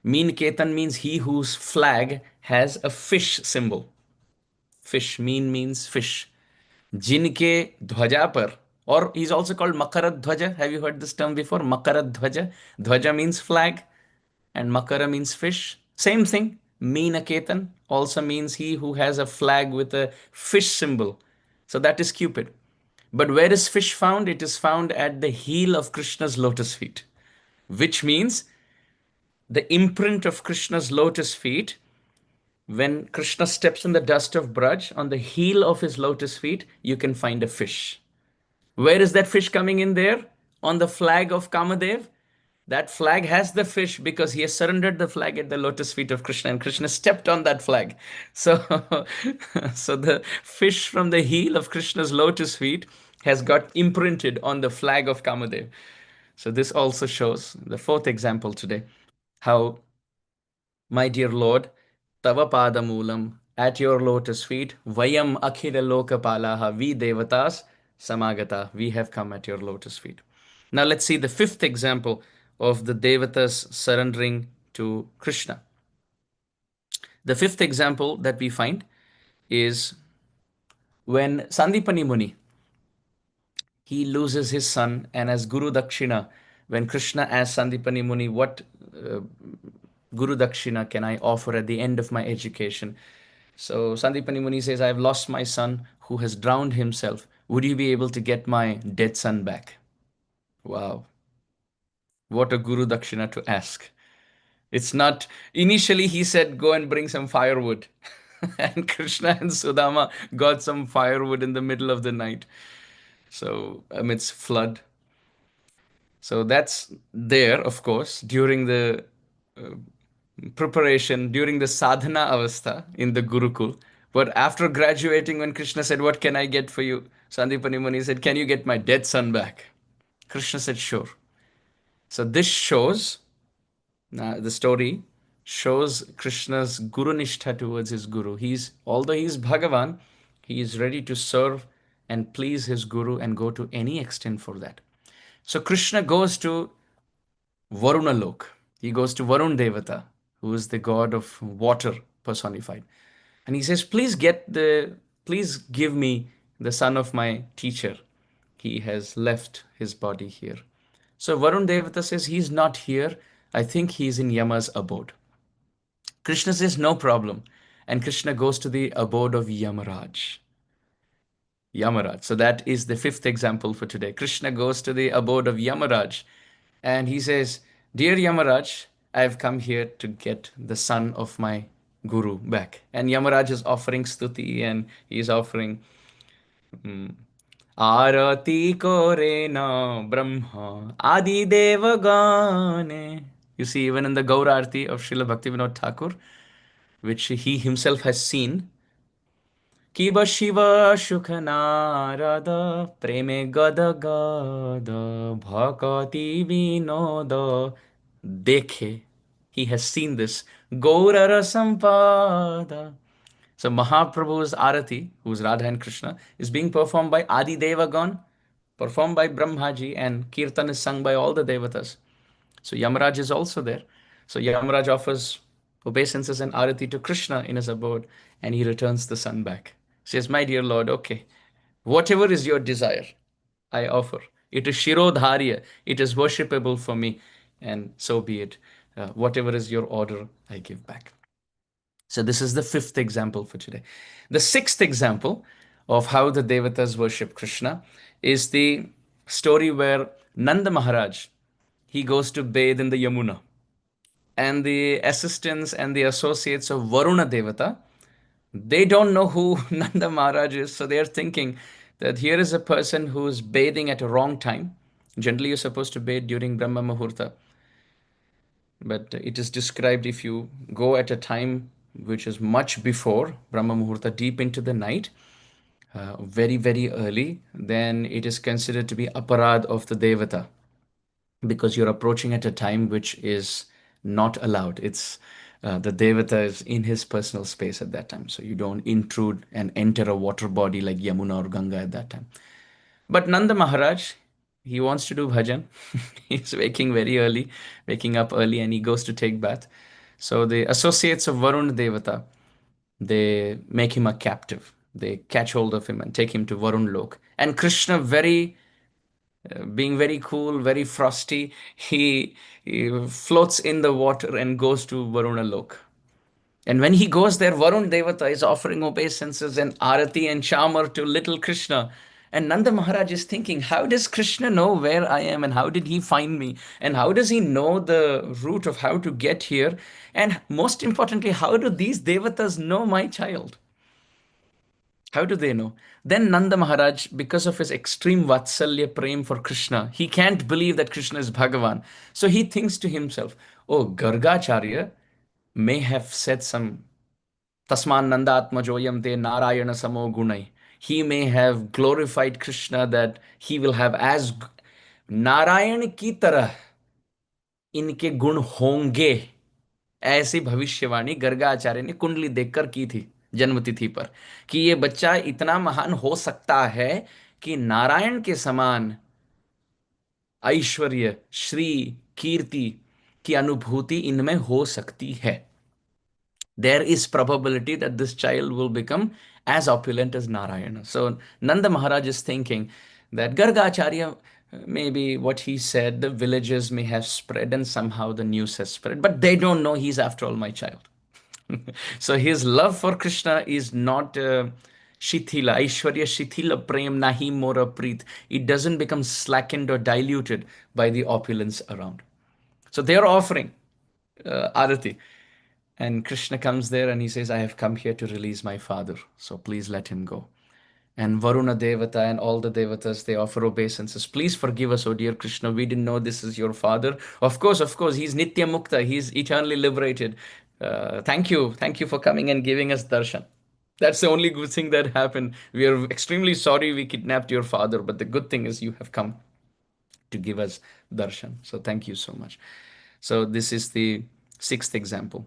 Meeniketan means he whose flag has a fish symbol. Fish, meen means fish. Jinke dhwaja par, or he's also called Makarad Dhwaja. Have you heard this term before? Makarad Dhwaja. Dhwaja means flag and Makara means fish. Same thing. Meenaketan also means he who has a flag with a fish symbol. So that is Cupid. But where is fish found? It is found at the heel of Krishna's lotus feet, which means the imprint of Krishna's lotus feet. When Krishna steps in the dust of Braj, on the heel of his lotus feet, you can find a fish. Where is that fish coming in there? On the flag of Kamadev. That flag has the fish because he has surrendered the flag at the lotus feet of Krishna and Krishna stepped on that flag. So, so the fish from the heel of Krishna's lotus feet has got imprinted on the flag of Kamadev. So this also shows the fourth example today, how, my dear Lord, Tava Padamulam, at your lotus feet, Vayam Akhila Lokapalaha, we devatas samagata, we have come at your lotus feet. Now let's see the fifth example of the devatas surrendering to Krishna. The fifth example that we find is when Sandipani Muni, he loses his son, and as Guru Dakshina, when Krishna asked Sandipani Muni, what Guru Dakshina can I offer at the end of my education? So Sandipani Muni says, I have lost my son who has drowned himself. Would you be able to get my dead son back? Wow. What a Guru Dakshina to ask. It's not, initially he said, go and bring some firewood. And Krishna and Sudama got some firewood in the middle of the night. So amidst flood. So that's there, of course, during the uh, preparation, during the sadhana avastha in the Gurukul. But after graduating, when Krishna said, "What can I get for you?" Sandipani Muni said, "Can you get my dead son back?" Krishna said, "Sure." So this shows, the story shows Krishna's guru nishtha towards his guru. Although he's Bhagavan, he is ready to serve and please his guru and go to any extent for that. So Krishna goes to Varuna Lok. He goes to Varun Devata, who is the god of water personified. And he says, please give me the son of my teacher. He has left his body here. So Varun Devata says, he's not here. I think he's in Yama's abode. Krishna says, no problem. And Krishna goes to the abode of Yamaraj. Yamaraj. So that is the fifth example for today. Krishna goes to the abode of Yamaraj and he says, "Dear Yamaraj, I have come here to get the son of my guru back." And Yamaraj is offering stuti and he is offering Arati Korena Brahma Adi Devagane. You see, even in the Gaur Arati of Srila Bhaktivinoda Thakur, which he himself has seen, Kiba Shiva Shukhanarada Preme Gada Gada Bhakati Vinoda Dekhe. He has seen this. Gaurara Sampada. So Mahaprabhu's Arati, who's Radha and Krishna, is being performed by Adi Devagan, performed by Brahmaji, and Kirtan is sung by all the Devatas. So Yamaraj is also there. So Yamaraj offers obeisances and arati to Krishna in his abode, and he returns the son back. Says, "My dear Lord, okay, whatever is your desire, I offer. It is Shirodharya, it is worshipable for me, and so be it. Whatever is your order, I give back." So this is the fifth example for today. The sixth example of how the Devatas worship Krishna is the story where Nanda Maharaj, he goes to bathe in the Yamuna. And the assistants and the associates of Varuna Devata, they don't know who Nanda Maharaj is. So they're thinking that here is a person who's bathing at a wrong time. Generally, you're supposed to bathe during Brahma Muhurta. But it is described if you go at a time which is much before Brahma Muhurta, deep into the night, very, very early, then it is considered to be aparad of the Devata, because you're approaching at a time which is not allowed. It's the Devata is in his personal space at that time. So you don't intrude and enter a water body like Yamuna or Ganga at that time. But Nanda Maharaj, he wants to do bhajan. He's waking up early, and he goes to take bath. So the associates of Varun Devata, they make him a captive. They catch hold of him and take him to Varun Lok. And Krishna, being very cool, very frosty, he floats in the water and goes to Varuna Lok. And when he goes there, Varun Devata is offering obeisances and arati and chamar to little Krishna. And Nanda Maharaj is thinking, how does Krishna know where I am and how did he find me? And how does he know the route of how to get here? And most importantly, how do these Devatas know my child? How do they know? Then Nanda Maharaj, because of his extreme Vatsalya Prem for Krishna, he can't believe that Krishna is Bhagavan. So he thinks to himself, oh, Gargacharya may have said some Tasman Nanda Atmajoyam te Narayana Samo Gunai. He may have glorified Krishna that he will have as Narayan ki tarah इनके गुण होंगे, ऐसी भविष्यवाणी गर्गाचार्य ने कुंडली देखकर की थी जन्मतिथि पर, कि ये बच्चा इतना महान हो सकता है कि नारायण के समान ऐश्वर्य, श्री, कीर्ति की अनुभूति इनमें हो सकती है. There is probability that this child will become as opulent as Narayana. So Nanda Maharaj is thinking that Gargacharya, maybe what he said, the villages may have spread and somehow the news has spread, but they don't know he's after all my child. So his love for Krishna is not Shithila, Aishwarya Shithila Prem Nahi Mora Preet. It doesn't become slackened or diluted by the opulence around. So they are offering Arati. And Krishna comes there and he says, I have come here to release my father, so please let him go. And Varuna Devata and all the Devatas, they offer obeisances. Please forgive us, O dear Krishna. We didn't know this is your father. Of course, he's Nitya Mukta. He's eternally liberated. Thank you. Thank you for coming and giving us darshan. That's the only good thing that happened. We are extremely sorry we kidnapped your father, but the good thing is you have come to give us darshan. So thank you so much. So this is the sixth example.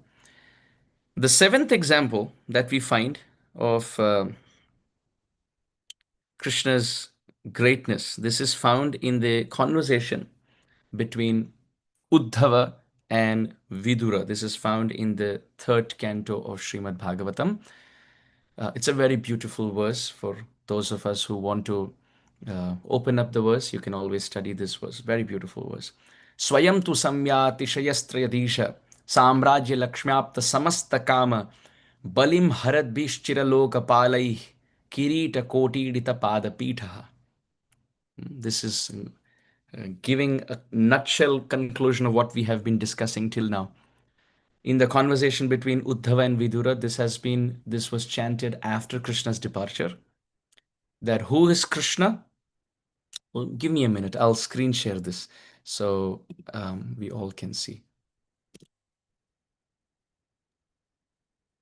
The seventh example that we find of Krishna's greatness, this is found in the conversation between Uddhava and Vidura. This is found in the third canto of Srimad Bhagavatam. It's a very beautiful verse for those of us who want to open up the verse. You can always study this verse. Very beautiful verse. Swayam tu samyati shayastrayadisha samrajya lakshmyapta samasta kama balim harad bishchiraloka palai kirita kotidita padapitaha. This is giving a nutshell conclusion of what we have been discussing till now. In the conversation between Uddhava and Vidura, this was chanted after Krishna's departure. That who is Krishna? Well, give me a minute. I'll screen share this so we all can see.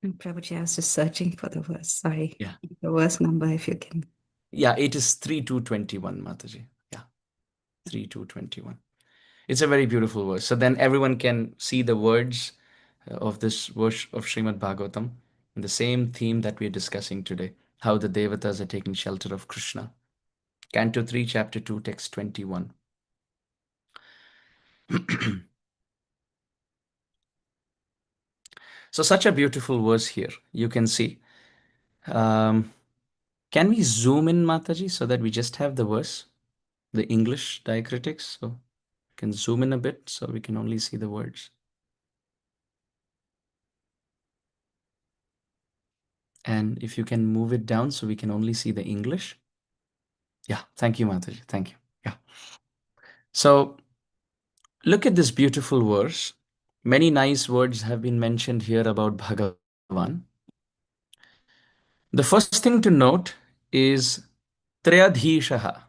Prabhuji, I was just searching for the verse. Sorry. Yeah. The verse number, if you can. Yeah, it is 3:2:21, Mataji. Yeah, 3:2:21. It's a very beautiful verse. So then everyone can see the words of this verse of Srimad Bhagavatam and the same theme that we are discussing today, how the Devatas are taking shelter of Krishna. Canto 3, Chapter 2, Text 21. So such a beautiful verse here. You can see. Can we zoom in, Mataji, so that we just have the verse, the English diacritics? So can zoom in a bit so we can only see the words. And if you can move it down so we can only see the English. Yeah, thank you, Mataji. Thank you. Yeah. So look at this beautiful verse. Many nice words have been mentioned here about Bhagavan. The first thing to note is Triyadhishaha.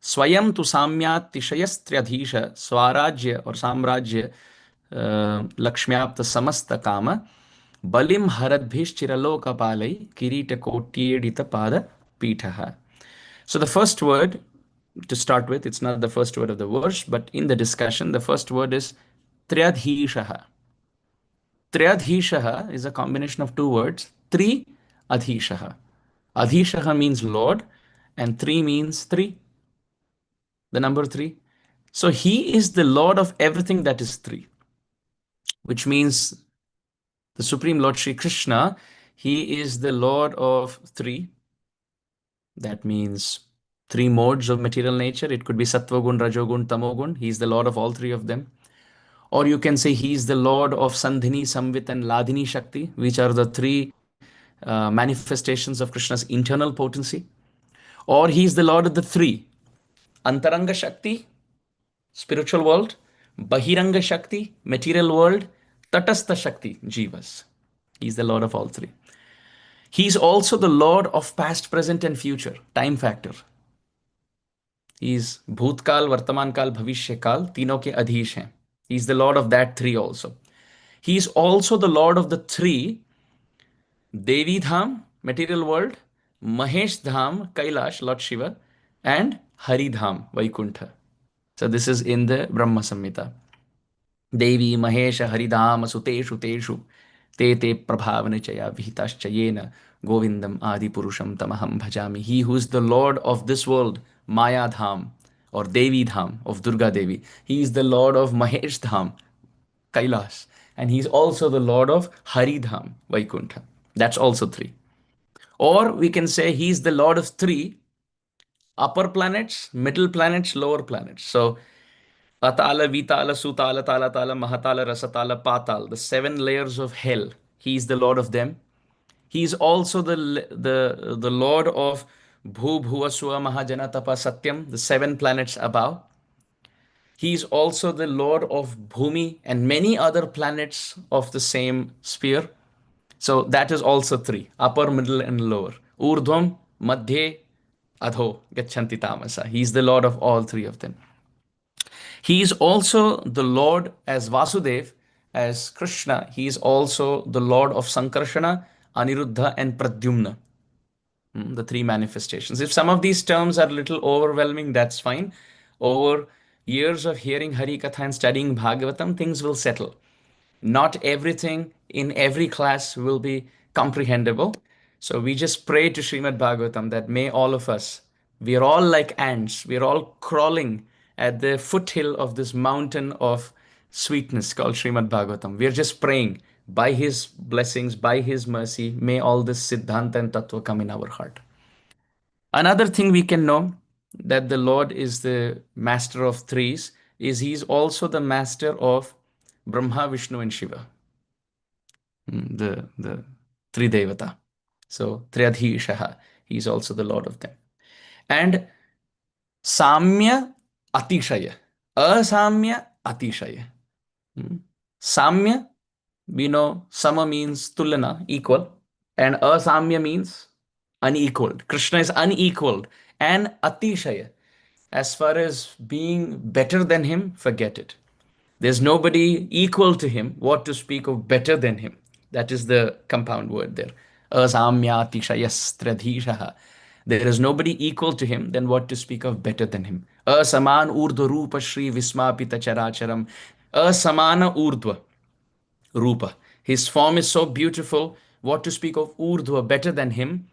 Swayam tu samyat tishayas Triyadhisha Swarajya or Samrajya Lakshmyapta Samasta Kama Balim Haradbhish Chiraloka Palai Kirita Kotyedita Pada Pitaha. So the first word to start with, it's not the first word of the verse, but in the discussion, the first word is Triyadhishaha. Triyadhishaha is a combination of two words, Tri Adhishaha. Adhishaha means Lord, and Tri means three, the number three. So he is the Lord of everything that is three, which means the Supreme Lord Sri Krishna, he is the Lord of three. That means three modes of material nature. It could be Sattvagun, Rajogun, Tamogun. He is the Lord of all three of them. Or you can say he is the Lord of Sandhini, Samvit, and Ladini Shakti, which are the three manifestations of Krishna's internal potency. Or he is the Lord of the three, Antaranga Shakti, spiritual world, Bahiranga Shakti, material world, Tatastha Shakti, Jivas. He is the Lord of all three. He is also the Lord of past, present, and future, time factor. He is Bhutkal, Vartaman Kal, Bhavishya Kal, तीनों के अधीश हैं. He is the Lord of that three also. He is also the Lord of the three, Devi Dham, material world, Mahesh Dham, Kailash, Lord Shiva, and Hari Dham, Vaikuntha. So this is in the Brahma Samhita. Devi, Mahesha, Haridham, Suteshu, Teshu, Te Te Prabhavanichaya, Vihitaschayena, Govindam Adi Purusham Tamaham Bhajami. He who is the Lord of this world, Maya Dham, or Devi Dham of Durga Devi. He is the Lord of Mahesh Dham, Kailas. And he is also the Lord of Hari Dham, Vaikuntha. That's also three. Or we can say he is the Lord of three upper planets, middle planets, lower planets. So Atala, Vitala, Sutala, Tala, Tala, Mahatala, Rasatala, Patal, the seven layers of hell. He is the Lord of them. He is also the Lord of Bhu, Bhuva, Suva, Mahajana, Tapa, Satyam, the seven planets above. He is also the Lord of Bhumi and many other planets of the same sphere. So that is also three, upper, middle, and lower. Urdhvam, madhye, adho gachanti tamasa. He is the Lord of all three of them. He is also the Lord as Vasudev, as Krishna. He is also the Lord of Sankarshana, Aniruddha, and Pradyumna. The three manifestations. If some of these terms are a little overwhelming, that's fine. Over years of hearing Hari Katha and studying Bhagavatam, things will settle. Not everything in every class will be comprehensible. So we just pray to Srimad Bhagavatam that may all of us, we are all like ants, we are all crawling at the foothill of this mountain of sweetness called Srimad Bhagavatam. We are just praying by His blessings, by His mercy, may all this Siddhanta and Tattva come in our heart. Another thing we can know that the Lord is the master of threes is He is also the master of Brahma, Vishnu, and Shiva. The three devata. So Triadhishaha, he is also the Lord of them. And Samya Atishaya. Asamya Atishaya. Samya, we know Sama means Tulana, equal. And Asamya means unequaled. Krishna is unequaled. And Atishaya, as far as being better than him, forget it. There's nobody equal to him. What to speak of better than him? That is the compound word there. Asamyatishayastradhishaha. There is nobody equal to him, then what to speak of better than him? Asaman urdhva rupa shri vismapita characharam. Asamana urdhva rupa. His form is so beautiful. What to speak of urdhva better than him?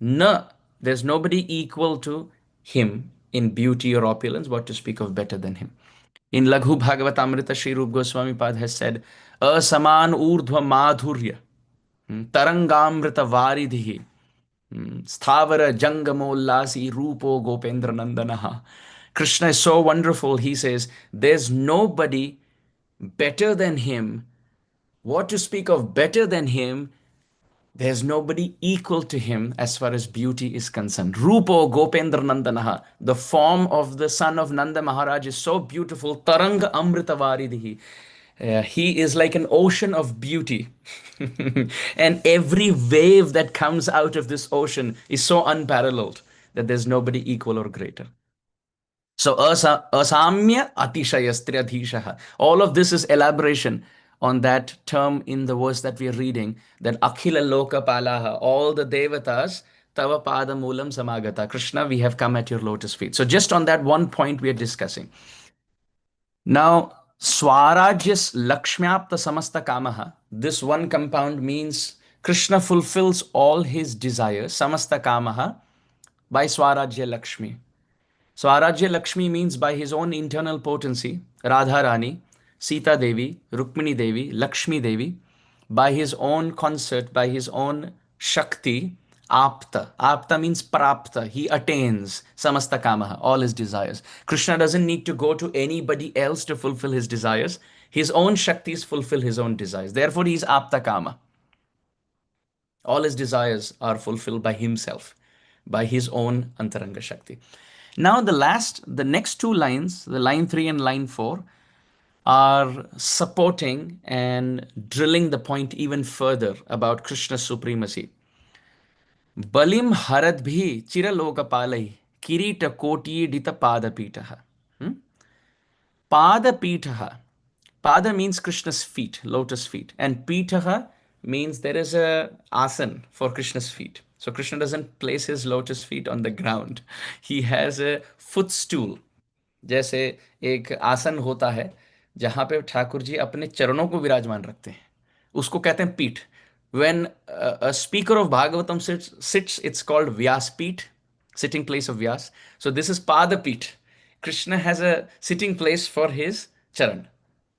No, there's nobody equal to him in beauty or opulence. What to speak of better than him? In Laghu Bhagavatamrita, Sri Rup Goswami Pad has said, Asaman urdhva madhurya, tarangamrita varidhi, sthavara jangamollasi rupo gopendra nandanaha. Krishna is so wonderful. He says, there's nobody better than him. What to speak of better than him? There's nobody equal to him as far as beauty is concerned. Rupo Gopendra Nandanaha. The form of the son of Nanda Maharaj is so beautiful. Taranga Amrita Varidhi. He is like an ocean of beauty. And every wave that comes out of this ocean is so unparalleled that there's nobody equal or greater. So asamya atishayastryadhishaha. All of this is elaboration on that term in the verse that we are reading, that akhila loka palaha, all the devatas, tava pada moolam samagata. Krishna, we have come at your lotus feet. So just on that one point we are discussing. Now, swarajyas lakshmyapta samasta kamaha. This one compound means Krishna fulfills all his desires, samasta kamaha, by swarajya lakshmi. So Arajya Lakshmi means by his own internal potency, Radha Rani, Sita Devi, Rukmini Devi, Lakshmi Devi, by his own concert, by his own Shakti, Apta. Apta means Prapta. He attains Samasta Kamaha, all his desires. Krishna doesn't need to go to anybody else to fulfill his desires. His own Shaktis fulfill his own desires. Therefore, he is Apta Kama. All his desires are fulfilled by himself, by his own Antaranga Shakti. Now the next two lines, the line 3 and line 4, are supporting and drilling the point even further about Krishna's supremacy. Balim haradbhi chiralokapalai kirita koti dita padapitaha. Padapitaha. Pada means Krishna's feet, lotus feet. And pitaha means there is a asan for Krishna's feet. So Krishna doesn't place his lotus feet on the ground. He has a footstool. जैसे एक आसन होता है जहां पे ठाकुर जी अपने चरणों को विराजमान रखते हैं, उसको कहते हैं पीठ. When a speaker of Bhagavatam sits, it's called Vyaspeeth, sitting place of Vyas. So this is Padapit. Krishna has a sitting place for his charan,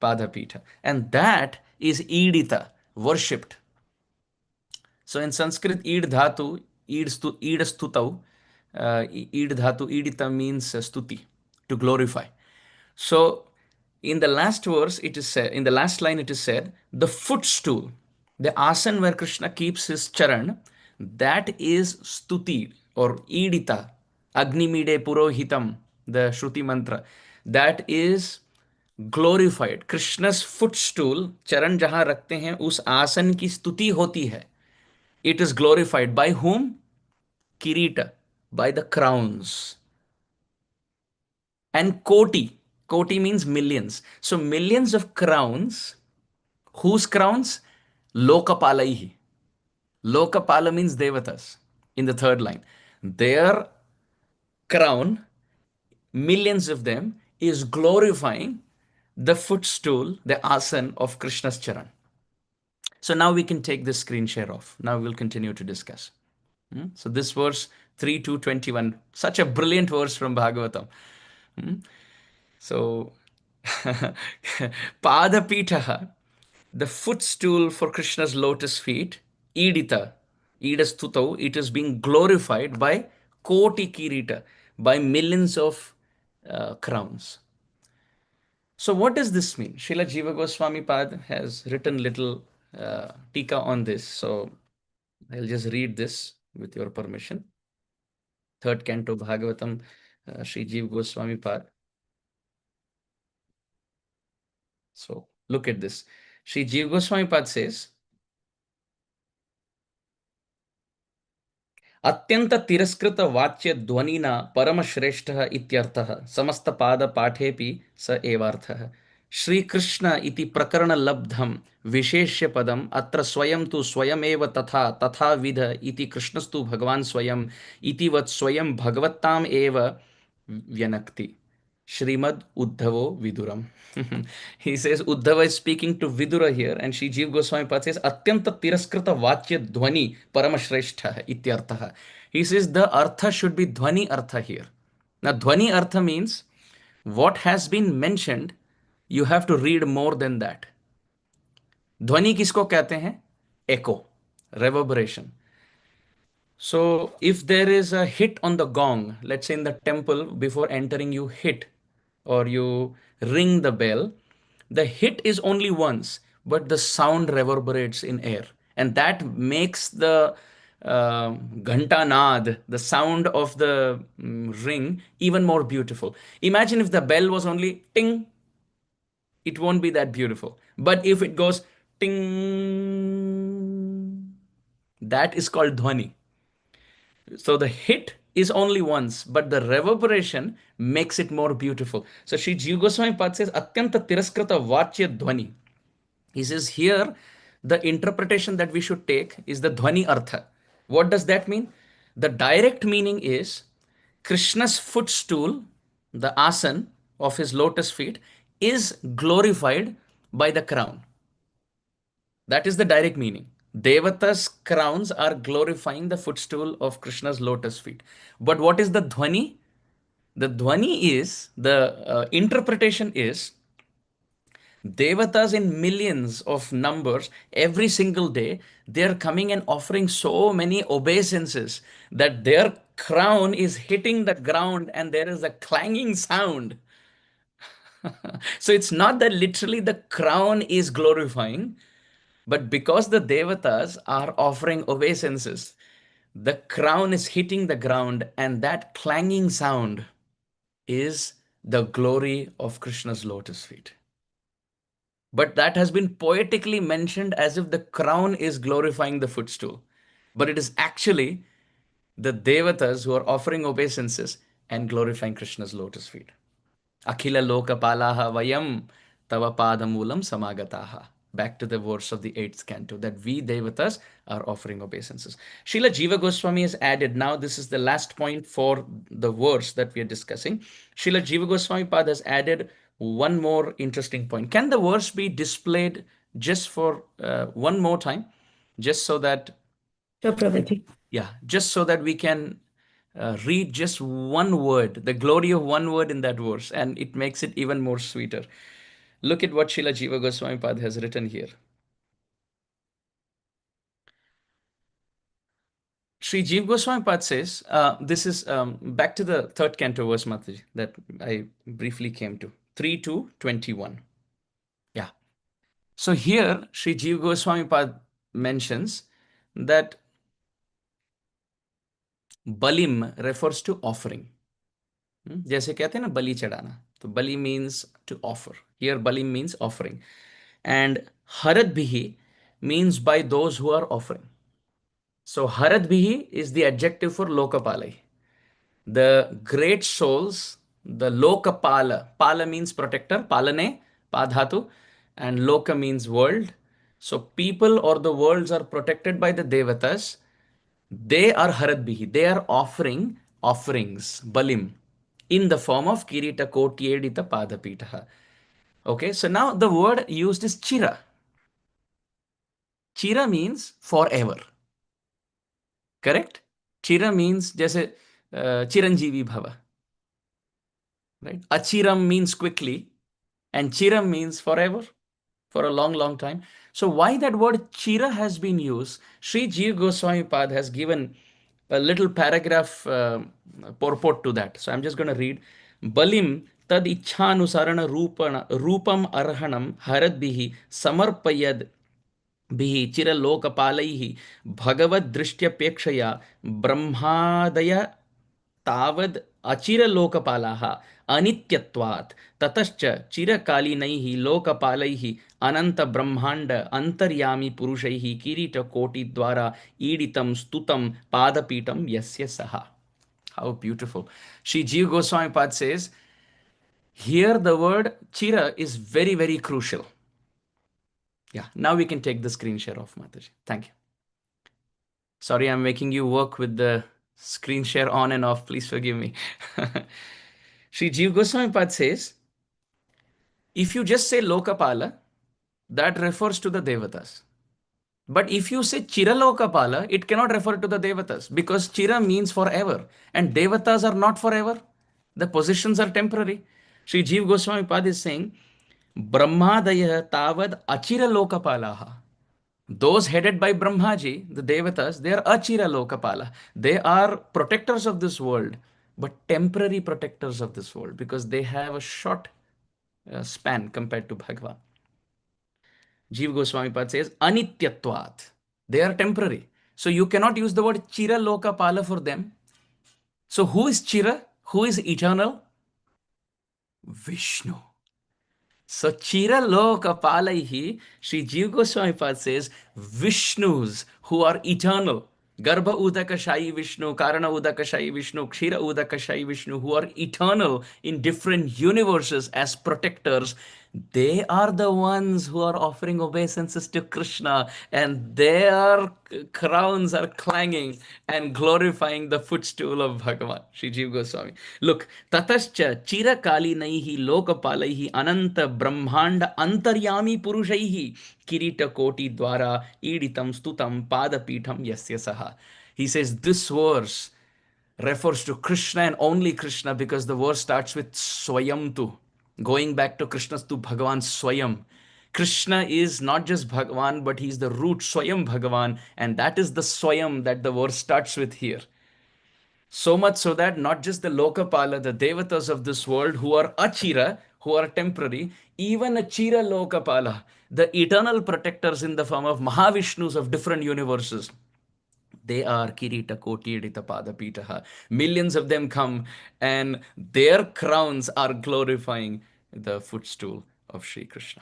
Padapita. And that is Idita, worshipped. So in Sanskrit, id dhatu, id stutau, id dhatu, idita means stuti, to glorify. So in the last verse, it is said, in the last line, it is said, the footstool, the asan where Krishna keeps his charan, that is stuti or idita, agnimide purohitam, the Shruti mantra, that is glorified. Krishna's footstool, charan jahan rakhte hain, us asan ki stuti hoti hai. It is glorified by whom? kirita, by the crowns. And koti means millions. So millions of crowns. Whose crowns? Lokapalaihi. Lokapala means devatas in the third line. Their crown, millions of them, is glorifying the footstool, the asan of Krishna's charan. So now we can take this screen share off. Now we'll continue to discuss. So this verse 3 to 21, such a brilliant verse from Bhagavatam. So Padapitaha, the footstool for Krishna's lotus feet, Idita, Idastutau, it is being glorified by Koti Kirita, by millions of crowns. So what does this mean? Srila Jiva Goswami Pad has written little tika on this. So I'll just read this with your permission. Third canto Bhagavatam, Sri Jiva Goswami Pad. So look at this. Sri Jiva Goswami Pad says, अत्यंत तिरस्कृत वाच्य ध्वनिना परम श्रेष्ठः इत्यर्थः समस्त पाद पाठेपि स एवार्थः श्री कृष्ण इति प्रकरण लब्धम विशेष्य पदम अत्र स्वयं तु स्वयमेव तथा तथा विध इति कृष्णस्तु भगवान स्वयं इति वत् स्वयं भगवत्ताम एव व्यनक्ति Srimad Uddhavo Viduram. He says Uddhava is speaking to Vidura here, and Shri Jiva Goswami Pad says Atyanta Tiraskrita Vachya Dhvani Paramashrestha Ityartha. He says the artha should be Dhvani artha here. Now Dhvani artha means what has been mentioned, you have to read more than that. Dhvani kisko kehte hain? Echo, reverberation. So if there is a hit on the gong, let's say in the temple, before entering you hit or you ring the bell, the hit is only once, but the sound reverberates in air. And that makes the ghanta nad, the sound of the ring, even more beautiful. Imagine if the bell was only ting, it won't be that beautiful. But if it goes ting, that is called dhwani. So the hit is only once, but the reverberation makes it more beautiful. So Sri Jiva Goswami Pad says, Atyanta Tiraskrita Vachya Dhvani. He says here, the interpretation that we should take is the Dhvani Artha. What does that mean? The direct meaning is Krishna's footstool, the asan of his lotus feet, is glorified by the crown. That is the direct meaning. Devata's crowns are glorifying the footstool of Krishna's lotus feet. But what is the dhvani? The dhvani is, the interpretation is, Devatas in millions of numbers every single day, they are coming and offering so many obeisances that their crown is hitting the ground and there is a clanging sound. So it's not that literally the crown is glorifying, but because the devatas are offering obeisances, the crown is hitting the ground, and that clanging sound is the glory of Krishna's lotus feet. But that has been poetically mentioned as if the crown is glorifying the footstool. But it is actually the devatas who are offering obeisances and glorifying Krishna's lotus feet. Akhila lokapalaha vayam tava padamulam samagataha. Back to the verse of the 8th canto, that we devatas are offering obeisances. Srila Jiva Goswami has added, now this is the last point for the verse that we are discussing. Srila Jiva Goswami Pad has added one more interesting point. Can the verse be displayed just for one more time? Just so that, Sure, Prabhuji. yeah, just so that we can read just one word, the glory of one word in that verse, and it makes it even more sweeter. Look at what Srila Jiva Goswami Pad has written here. Sri Jiva Goswami Pad says, this is back to the third canto verse, Mataji, that I briefly came to, 3 to 21. Yeah. So here, Sri Jiva Goswami Pad mentions that balim refers to offering. जैसे कहते हैं ना बलि चढ़ाना, तो बलि means to offer. Here bali means offering. And harat bhihi means by those who are offering. So Haradbihi is the adjective for Lokapalai. The great souls, the Lokapala. Pala means protector, Palane, Padhatu, and Loka means world. So people or the worlds are protected by the Devatas. They are Haradbihi. They are offering offerings, Balim, in the form of Kirita Kotyedita Padapitaha. Okay, so now the word used is Chira. Chira means forever. Correct? Chira means जैसे Chiranjeevi Bhava. Right? Achiram means quickly, and Chiram means forever, for a long, long time. So why that word Chira has been used? Sri Jiva Goswami Pad has given a little paragraph purport to that. So I'm just going to read. Balim tad ichhanusarana rupam arhanam haradbihi samarpayad बिहि चिरलोकपालैः भगवद्दृष्ट्यपेक्षया ब्रह्मादय तावद् अचिरलोकपालाः अनित्यत्वात् ततश्च चिरकालीनैः लोकपालैः अनन्तब्रह्माण्ड अन्तर्यामी पुरुषैः किरीटकोटिद्वारा ईडितं स्तुतं पादपीठं यस्य सः. How beautiful. Sri Jiva Goswami Pad says, here the word chira is very, very crucial. Yeah, now we can take the screen share off, Mataji. Thank you. Sorry, I'm making you work with the screen share on and off. Please forgive me. Sri Jiva Goswami Pad says, if you just say Lokapala, that refers to the Devatas. But if you say Chiralokapala, it cannot refer to the Devatas because Chira means forever and Devatas are not forever. The positions are temporary. Sri Jiva Goswami Pad is saying, Brahmadaya tavad achira lokapalaha. Those headed by Brahmaji, the Devatas, they are achira lokapala. They are protectors of this world, but temporary protectors of this world because they have a short span compared to Bhagavan. Jiva Goswami Pad says, anityatvat. They are temporary. So you cannot use the word chira lokapala for them. So who is chira? Who is eternal? Vishnu. So Chira Loka Palaihi, Sri Jiva Goswami Pad says, Vishnus who are eternal. Garbha Udakashayi Vishnu, Karana Udakashayi Vishnu, Kshira Udakashayi Vishnu, who are eternal in different universes as protectors. They are the ones who are offering obeisances to Krishna, and their crowns are clanging and glorifying the footstool of Bhagavan, Sri Jiva Goswami. Look, Tatascha Chira Kali Naihi Lokapalaihi Ananta Brahmanda Antaryami Purushaihi Kirita Koti Dwara Iditam Stutam Padapitham Yasya Saha. He says this verse refers to Krishna and only Krishna because the verse starts with Swayam tu. Going back to Krishna's to Bhagavan Swayam. Krishna is not just Bhagavan, but he's the root Swayam Bhagavan, and that is the Swayam that the verse starts with here. So much so that not just the Lokapala, the Devatas of this world who are Achira, who are temporary, even a Chira Lokapala, the eternal protectors in the form of Mahavishnus of different universes, they are Kirita Koti Edita Padapitaha. Millions of them come and their crowns are glorifying the footstool of Sri Krishna.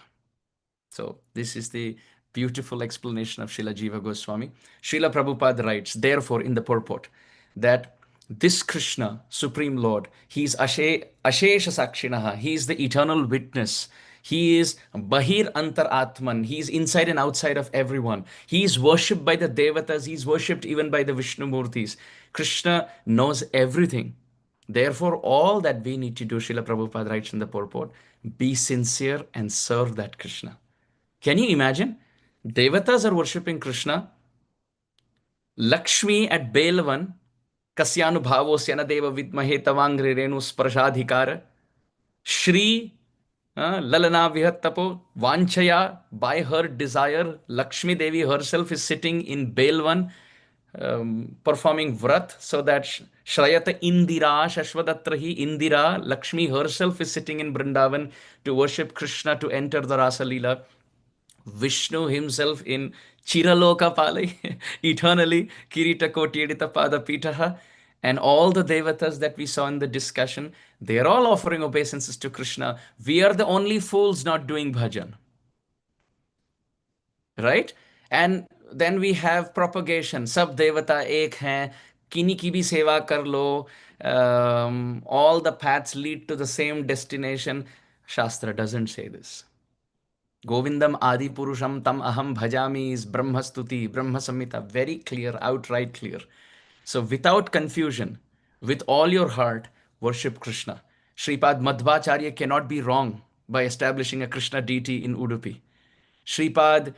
So this is the beautiful explanation of Srila Jiva Goswami. Srila Prabhupada writes, therefore, in the purport, that this Krishna, Supreme Lord, he is Ashesha Sakshinaha, he is the eternal witness. He is Bahir Antar Atman. He is inside and outside of everyone. He is worshipped by the Devatas. He is worshipped even by the Vishnu Murtis. Krishna knows everything. Therefore, all that we need to do, Srila Prabhupada writes in the purport, be sincere and serve that Krishna. Can you imagine? Devatas are worshipping Krishna. Lakshmi at Belavan, Kasyanu Bhavo Syanadeva Vidmahe Tavangre Renu Sprashadhikara. Shri Lalana Vihattapo Vanchaya, by her desire, Lakshmi Devi herself is sitting in Belvan performing vrat so that Shrayata Indira Shashvadatrahi Indira, Lakshmi herself is sitting in Vrindavan to worship Krishna, to enter the Rasa Leela. Vishnu himself in Chiraloka Palai, eternally, Kirita Koti Edita Pada Pitaha, and all the Devatas that we saw in the discussion, they are all offering obeisances to Krishna. We are the only fools not doing bhajan. Right? And then we have propagation. Sab devata ek hain, kini ki bhi seva kar lo. All the paths lead to the same destination. Shastra doesn't say this. Govindam Adi Purusham Tam Aham Bhajami is Brahma Stuti, Brahma Samhita, very clear, outright clear. So without confusion, with all your heart, worship Krishna. Sripad Madhvacharya cannot be wrong by establishing a Krishna deity in Udupi. Sripad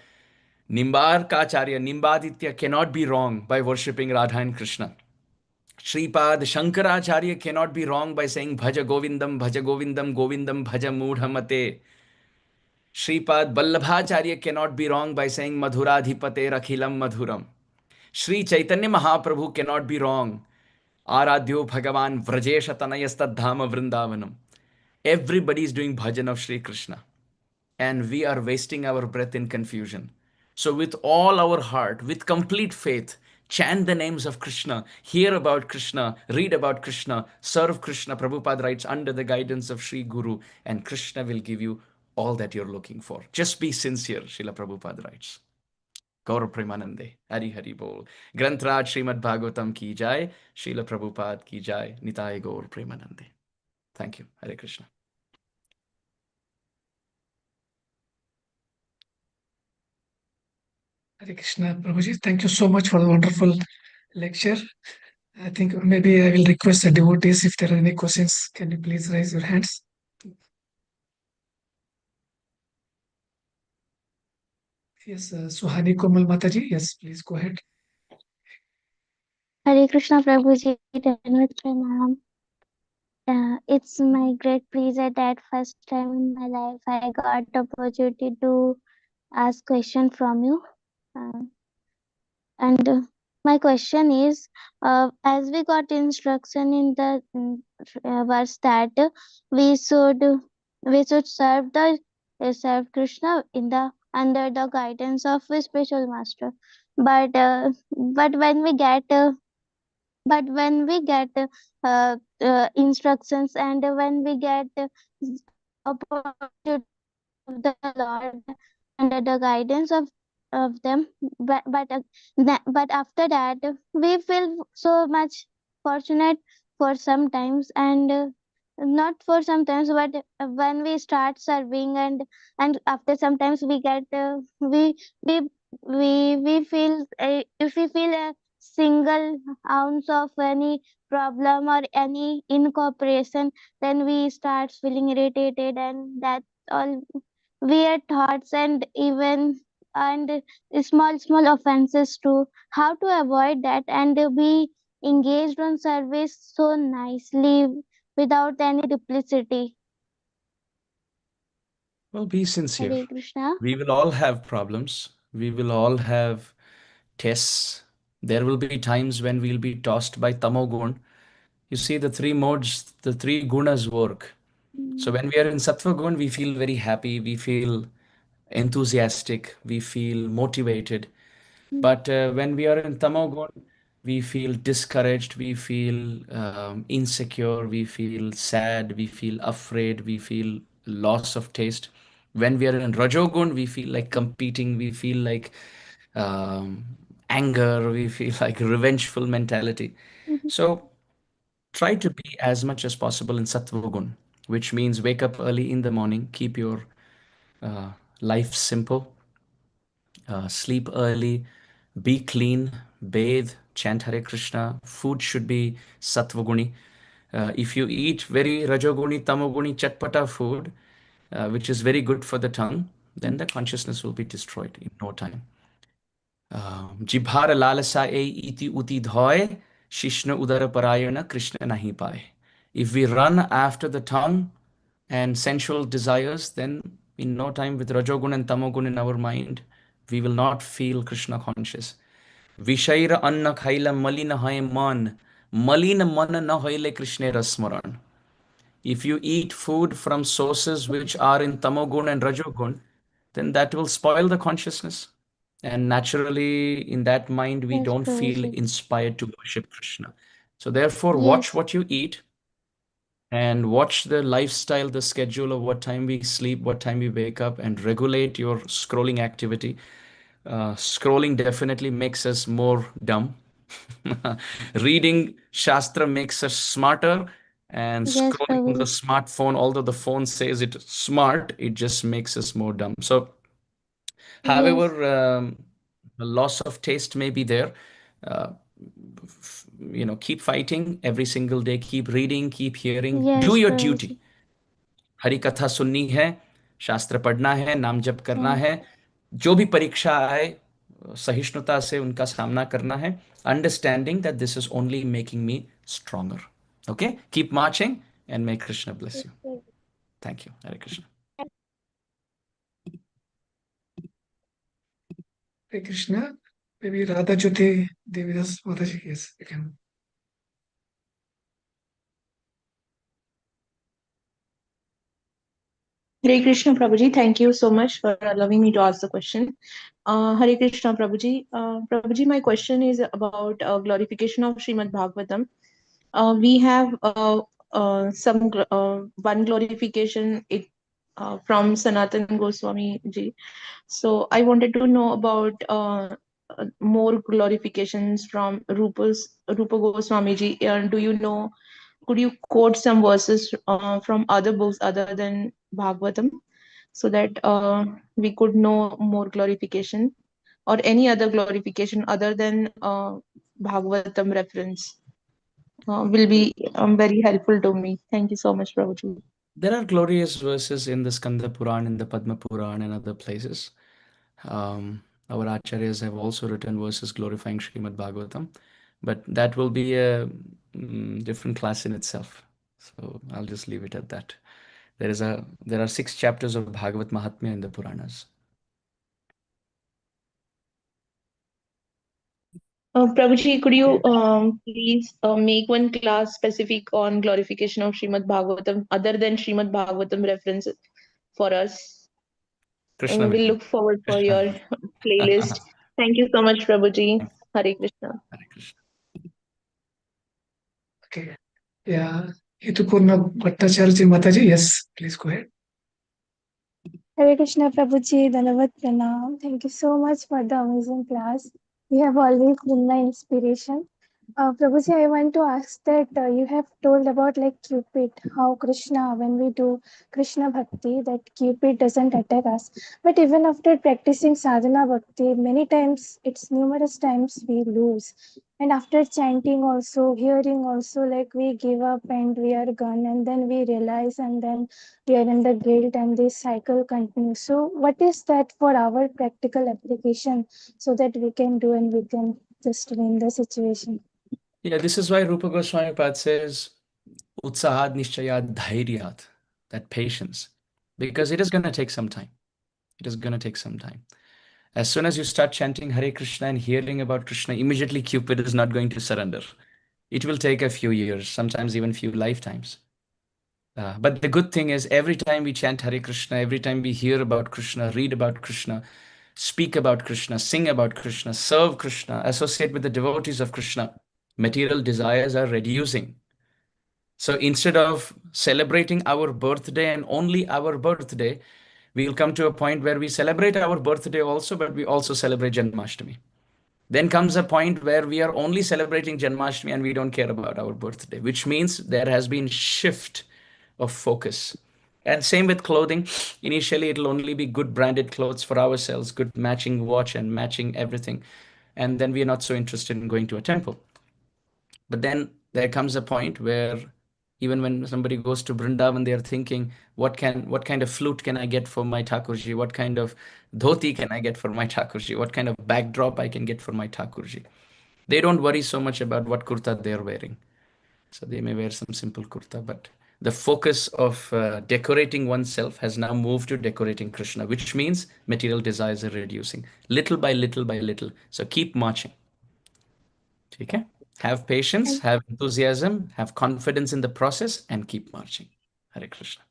Nimbarkacharya, Nimbaditya cannot be wrong by worshipping Radha and Krishna. Sripad Shankaracharya cannot be wrong by saying Bhaja Govindam, Bhaja Govindam, Govindam, Bhaja Mudhamate. Sripad Vallabhacharya cannot be wrong by saying Madhuradhipate Rakhilam Madhuram. Sri Chaitanya Mahaprabhu cannot be wrong. Aradhyo Bhagavan Vrajesha Tanayastadhama Vrindavanam. Everybody is doing bhajan of Sri Krishna. And we are wasting our breath in confusion. So with all our heart, with complete faith, chant the names of Krishna, hear about Krishna, read about Krishna, serve Krishna. Prabhupada writes under the guidance of Sri Guru, and Krishna will give you all that you're looking for. Just be sincere, Srila Prabhupada writes. Gaur Premanande, Hari Hari Bol. Grantraj Srimad Bhagavatam ki jai, Srila Prabhupada ki jai, Nitai Gaur Premanande. Thank you. Hare Krishna. Hare Krishna, Prabhuji. Thank you so much for the wonderful lecture. I think maybe I will request the devotees if there are any questions. Can you please raise your hands? Yes, Suhani Komal Mataji. Yes, please go ahead. Hare Krishna Prabhuji, Dhanavad Pranam. It's my great pleasure that first time in my life I got the opportunity to ask question from you. And my question is, as we got instruction in the verse that we should serve Krishna in the under the guidance of a spiritual master, but when we get instructions and when we get opportunity of the Lord under the guidance of them, but after that we feel so much fortunate for sometimes, and not for sometimes, but when we start serving, and after sometimes we get we feel if we feel a single ounce of any problem or any incorporation, then we start feeling irritated, and that all weird thoughts and even and small offenses too. How to avoid that and be engaged on service so nicely without any duplicity? Well, be sincere. Hare Krishna. We will all have problems. We will all have tests. There will be times when we'll be tossed by tamogun. You see, the three modes, the three gunas work. So when we are in sattva gun, we feel very happy, we feel enthusiastic, we feel motivated. But when we are in tamogun, we feel discouraged, we feel insecure, we feel sad, we feel afraid, we feel loss of taste. When we are in rajogun, we feel like competing, we feel like anger, we feel like revengeful mentality. So try to be as much as possible in sattva gun, which means wake up early in the morning, keep your life simple, sleep early, be clean, bathe, chant Hare Krishna. Food should be sattvaguni. If you eat very rajoguni, tamoguni, chatpata food, which is very good for the tongue, then the consciousness will be destroyed in no time. Jibhar lalasa e iti uti dhoy, shishna udara parayana, Krishna nahi paye. If we run after the tongue and sensual desires, then in no time with rajogun and tamogun in our mind, we will not feel Krishna conscious. Vishaira anna khaila malina hai man, malina man na hoile Krishna rasmaran. If you eat food from sources which are in tamogun and rajogun, then that will spoil the consciousness. And naturally, in that mind, we Yes, don't feel Prabhuji. inspired to worship Krishna. So therefore, Yes. watch what you eat and watch the lifestyle, the schedule of what time we sleep, what time we wake up, and regulate your scrolling activity. Scrolling definitely makes us more dumb. Reading Shastra makes us smarter, and Yes, scrolling on the Prabhu. smartphone, although the phone says it's smart, it just makes us more dumb. So, Yes, however, the loss of taste may be there. Uh, keep fighting every single day, keep reading, keep hearing, do yes, your duty. Prabhuji. Hari कथा सुननी है, शास्त्र पढ़ना है, नाम जप करना Yes, है, जो भी परीक्षा आए सहिष्णुता से उनका सामना करना है, understanding that this is only making me stronger. Okay, keep marching and may Krishna bless you. Thank you. Hare Krishna. Hare Krishna. Maybe Radha Jyoti Devidas Mataji, yes, you can. Hare Krishna Prabhuji, thank you so much for allowing me to ask the question. Hare Krishna Prabhuji. Prabhuji, my question is about glorification of Srimad Bhagavatam. We have one glorification from Sanatan Goswami ji. So I wanted to know about more glorifications from Rupa Goswami ji. Do you know? Could you quote some verses from other books other than Bhagavatam, so that we could know more glorification or any other glorification other than Bhagavatam reference? Will be very helpful to me. Thank you so much, Prabhuji. There are glorious verses in the Skanda Puran, in the Padma Puran, and other places. Our acharyas have also written verses glorifying Srimad Bhagavatam, but that will be a different class in itself. So I'll just leave it at that. There are 6 chapters of Bhagavat Mahatmya in the Puranas. Prabhuji, could you please make one class specific on glorification of Srimad Bhagavatam other than Srimad Bhagavatam reference for us? Krishna will. We'll look forward for Krishna your will. playlist. Thank you so much, Prabhuji. Hare Krishna. Hare Krishna. Okay. Yeah. Hitupurna Bhattacharya Mataji, yes, please go ahead. Hare Krishna Prabhuji, Dhanavad Pranam. Thank you so much for the amazing class. You have always been my inspiration. Prabhuji, I want to ask that you have told about like Cupid, how Krishna, when we do Krishna Bhakti, that Cupid doesn't attack us. But even after practicing sadhana bhakti, many times, it's numerous times we lose. And after chanting also, hearing also, like we give up and we are gone, and then we realize, and then we are in the guilt, and this cycle continues. So, what is that for our practical application so that we can do and we can just win the situation? Yeah, this is why Rupa Goswami Pad says, Utsahad Nishchayad Dhairyat, that patience, because it is going to take some time. It is going to take some time. As soon as you start chanting Hare Krishna and hearing about Krishna, immediately Cupid is not going to surrender. It will take a few years, sometimes even few lifetimes. But the good thing is, every time we chant Hare Krishna, every time we hear about Krishna, read about Krishna, speak about Krishna, sing about Krishna, serve Krishna, associate with the devotees of Krishna, material desires are reducing. So instead of celebrating our birthday and only our birthday, we will come to a point where we celebrate our birthday also, but we also celebrate Janmashtami. Then comes a point where we are only celebrating Janmashtami and we don't care about our birthday, which means there has been shift of focus. And same with clothing. Initially, it'll only be good branded clothes for ourselves, good matching watch and matching everything. And then we're not so interested in going to a temple. But then there comes a point where even when somebody goes to Vrindavan, they are thinking, what kind of flute can I get for my Thakurji? What kind of dhoti can I get for my Thakurji? What kind of backdrop I can get for my Thakurji? They don't worry so much about what kurta they're wearing. So they may wear some simple kurta, but the focus of decorating oneself has now moved to decorating Krishna, which means material desires are reducing little by little by little. So keep marching. Okay? Have patience, have enthusiasm, have confidence in the process, and keep marching. Hare Krishna.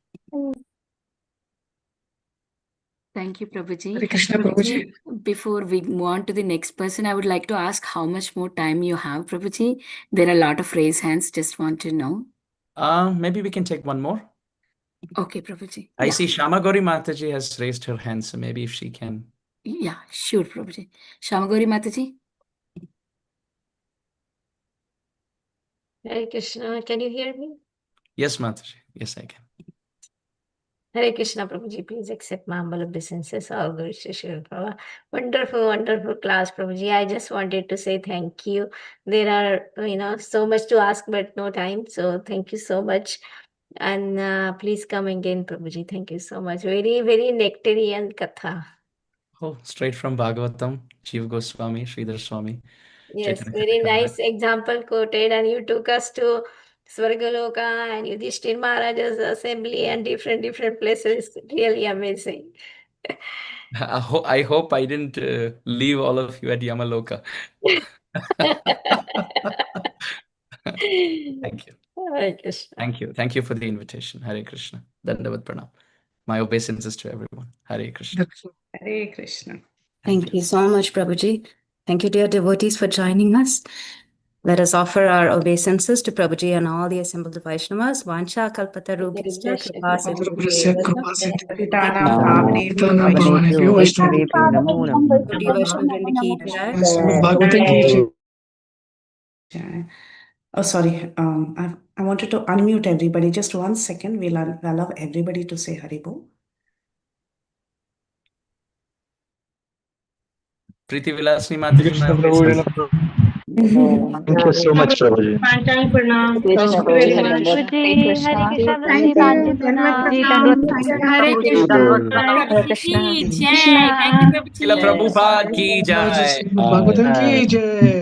Thank you, Prabhuji. Hare Krishna Prabhuji. Before we move on to the next person, I would like to ask how much more time you have, Prabhuji. There are a lot of raised hands. Just want to know. Maybe we can take one more. Okay, Prabhuji. I see Shama Gauri Mataji has raised her hand, so maybe if she can. Yeah, sure, Prabhuji. Shamagori Mataji. Hare Krishna, can you hear me? Yes, Mataji. Yes, I can. Hare Krishna, Prabhuji, please accept my humble obeisances. All glory to Srila Prabhupada. Wonderful, wonderful class, Prabhuji. I just wanted to say thank you. There are, so much to ask, but no time. So thank you so much. And please come again, Prabhuji. Thank you so much. Very, very nectarian katha. Oh, straight from Bhagavatam, Jiva Goswami, Sridhar Swami. Yes, Chaitanya very Charitamrita. nice example quoted, and you took us to Swargaloka and Yudhishthir Maharaj's assembly and different places. Really amazing. I hope I didn't leave all of you at Yamaloka. Thank you. Hare Krishna. Thank you. Thank you for the invitation. Hare Krishna. Dandavat Pranam. My obeisances to everyone. Hare Krishna. Hare Krishna. Thank you so much, Prabhuji. Thank you, dear devotees, for joining us. Let us offer our obeisances to Prabhuji and all the assembled Vaishnavas. Vancha kalpatarubhyascha kripa Patitana Bhavane Vaishnavebhyo namo namo. Gaudiya Vaishnava Vrinda ki jai. Bhagavatam ki Jai. Oh, sorry. I wanted to unmute everybody. Just 1 second. We'll allow everybody to say Haribo. Preeti Vilasni Mataji, my obeisances. Thank you so much, Prabhuji. Thank you very much. Prabhuji, Hare Krishna, Prabhuji, Hare Krishna. Ki jai. Thank you, Prabhuji. Srila Prabhupada ki jai. Bhagavatam ki jai.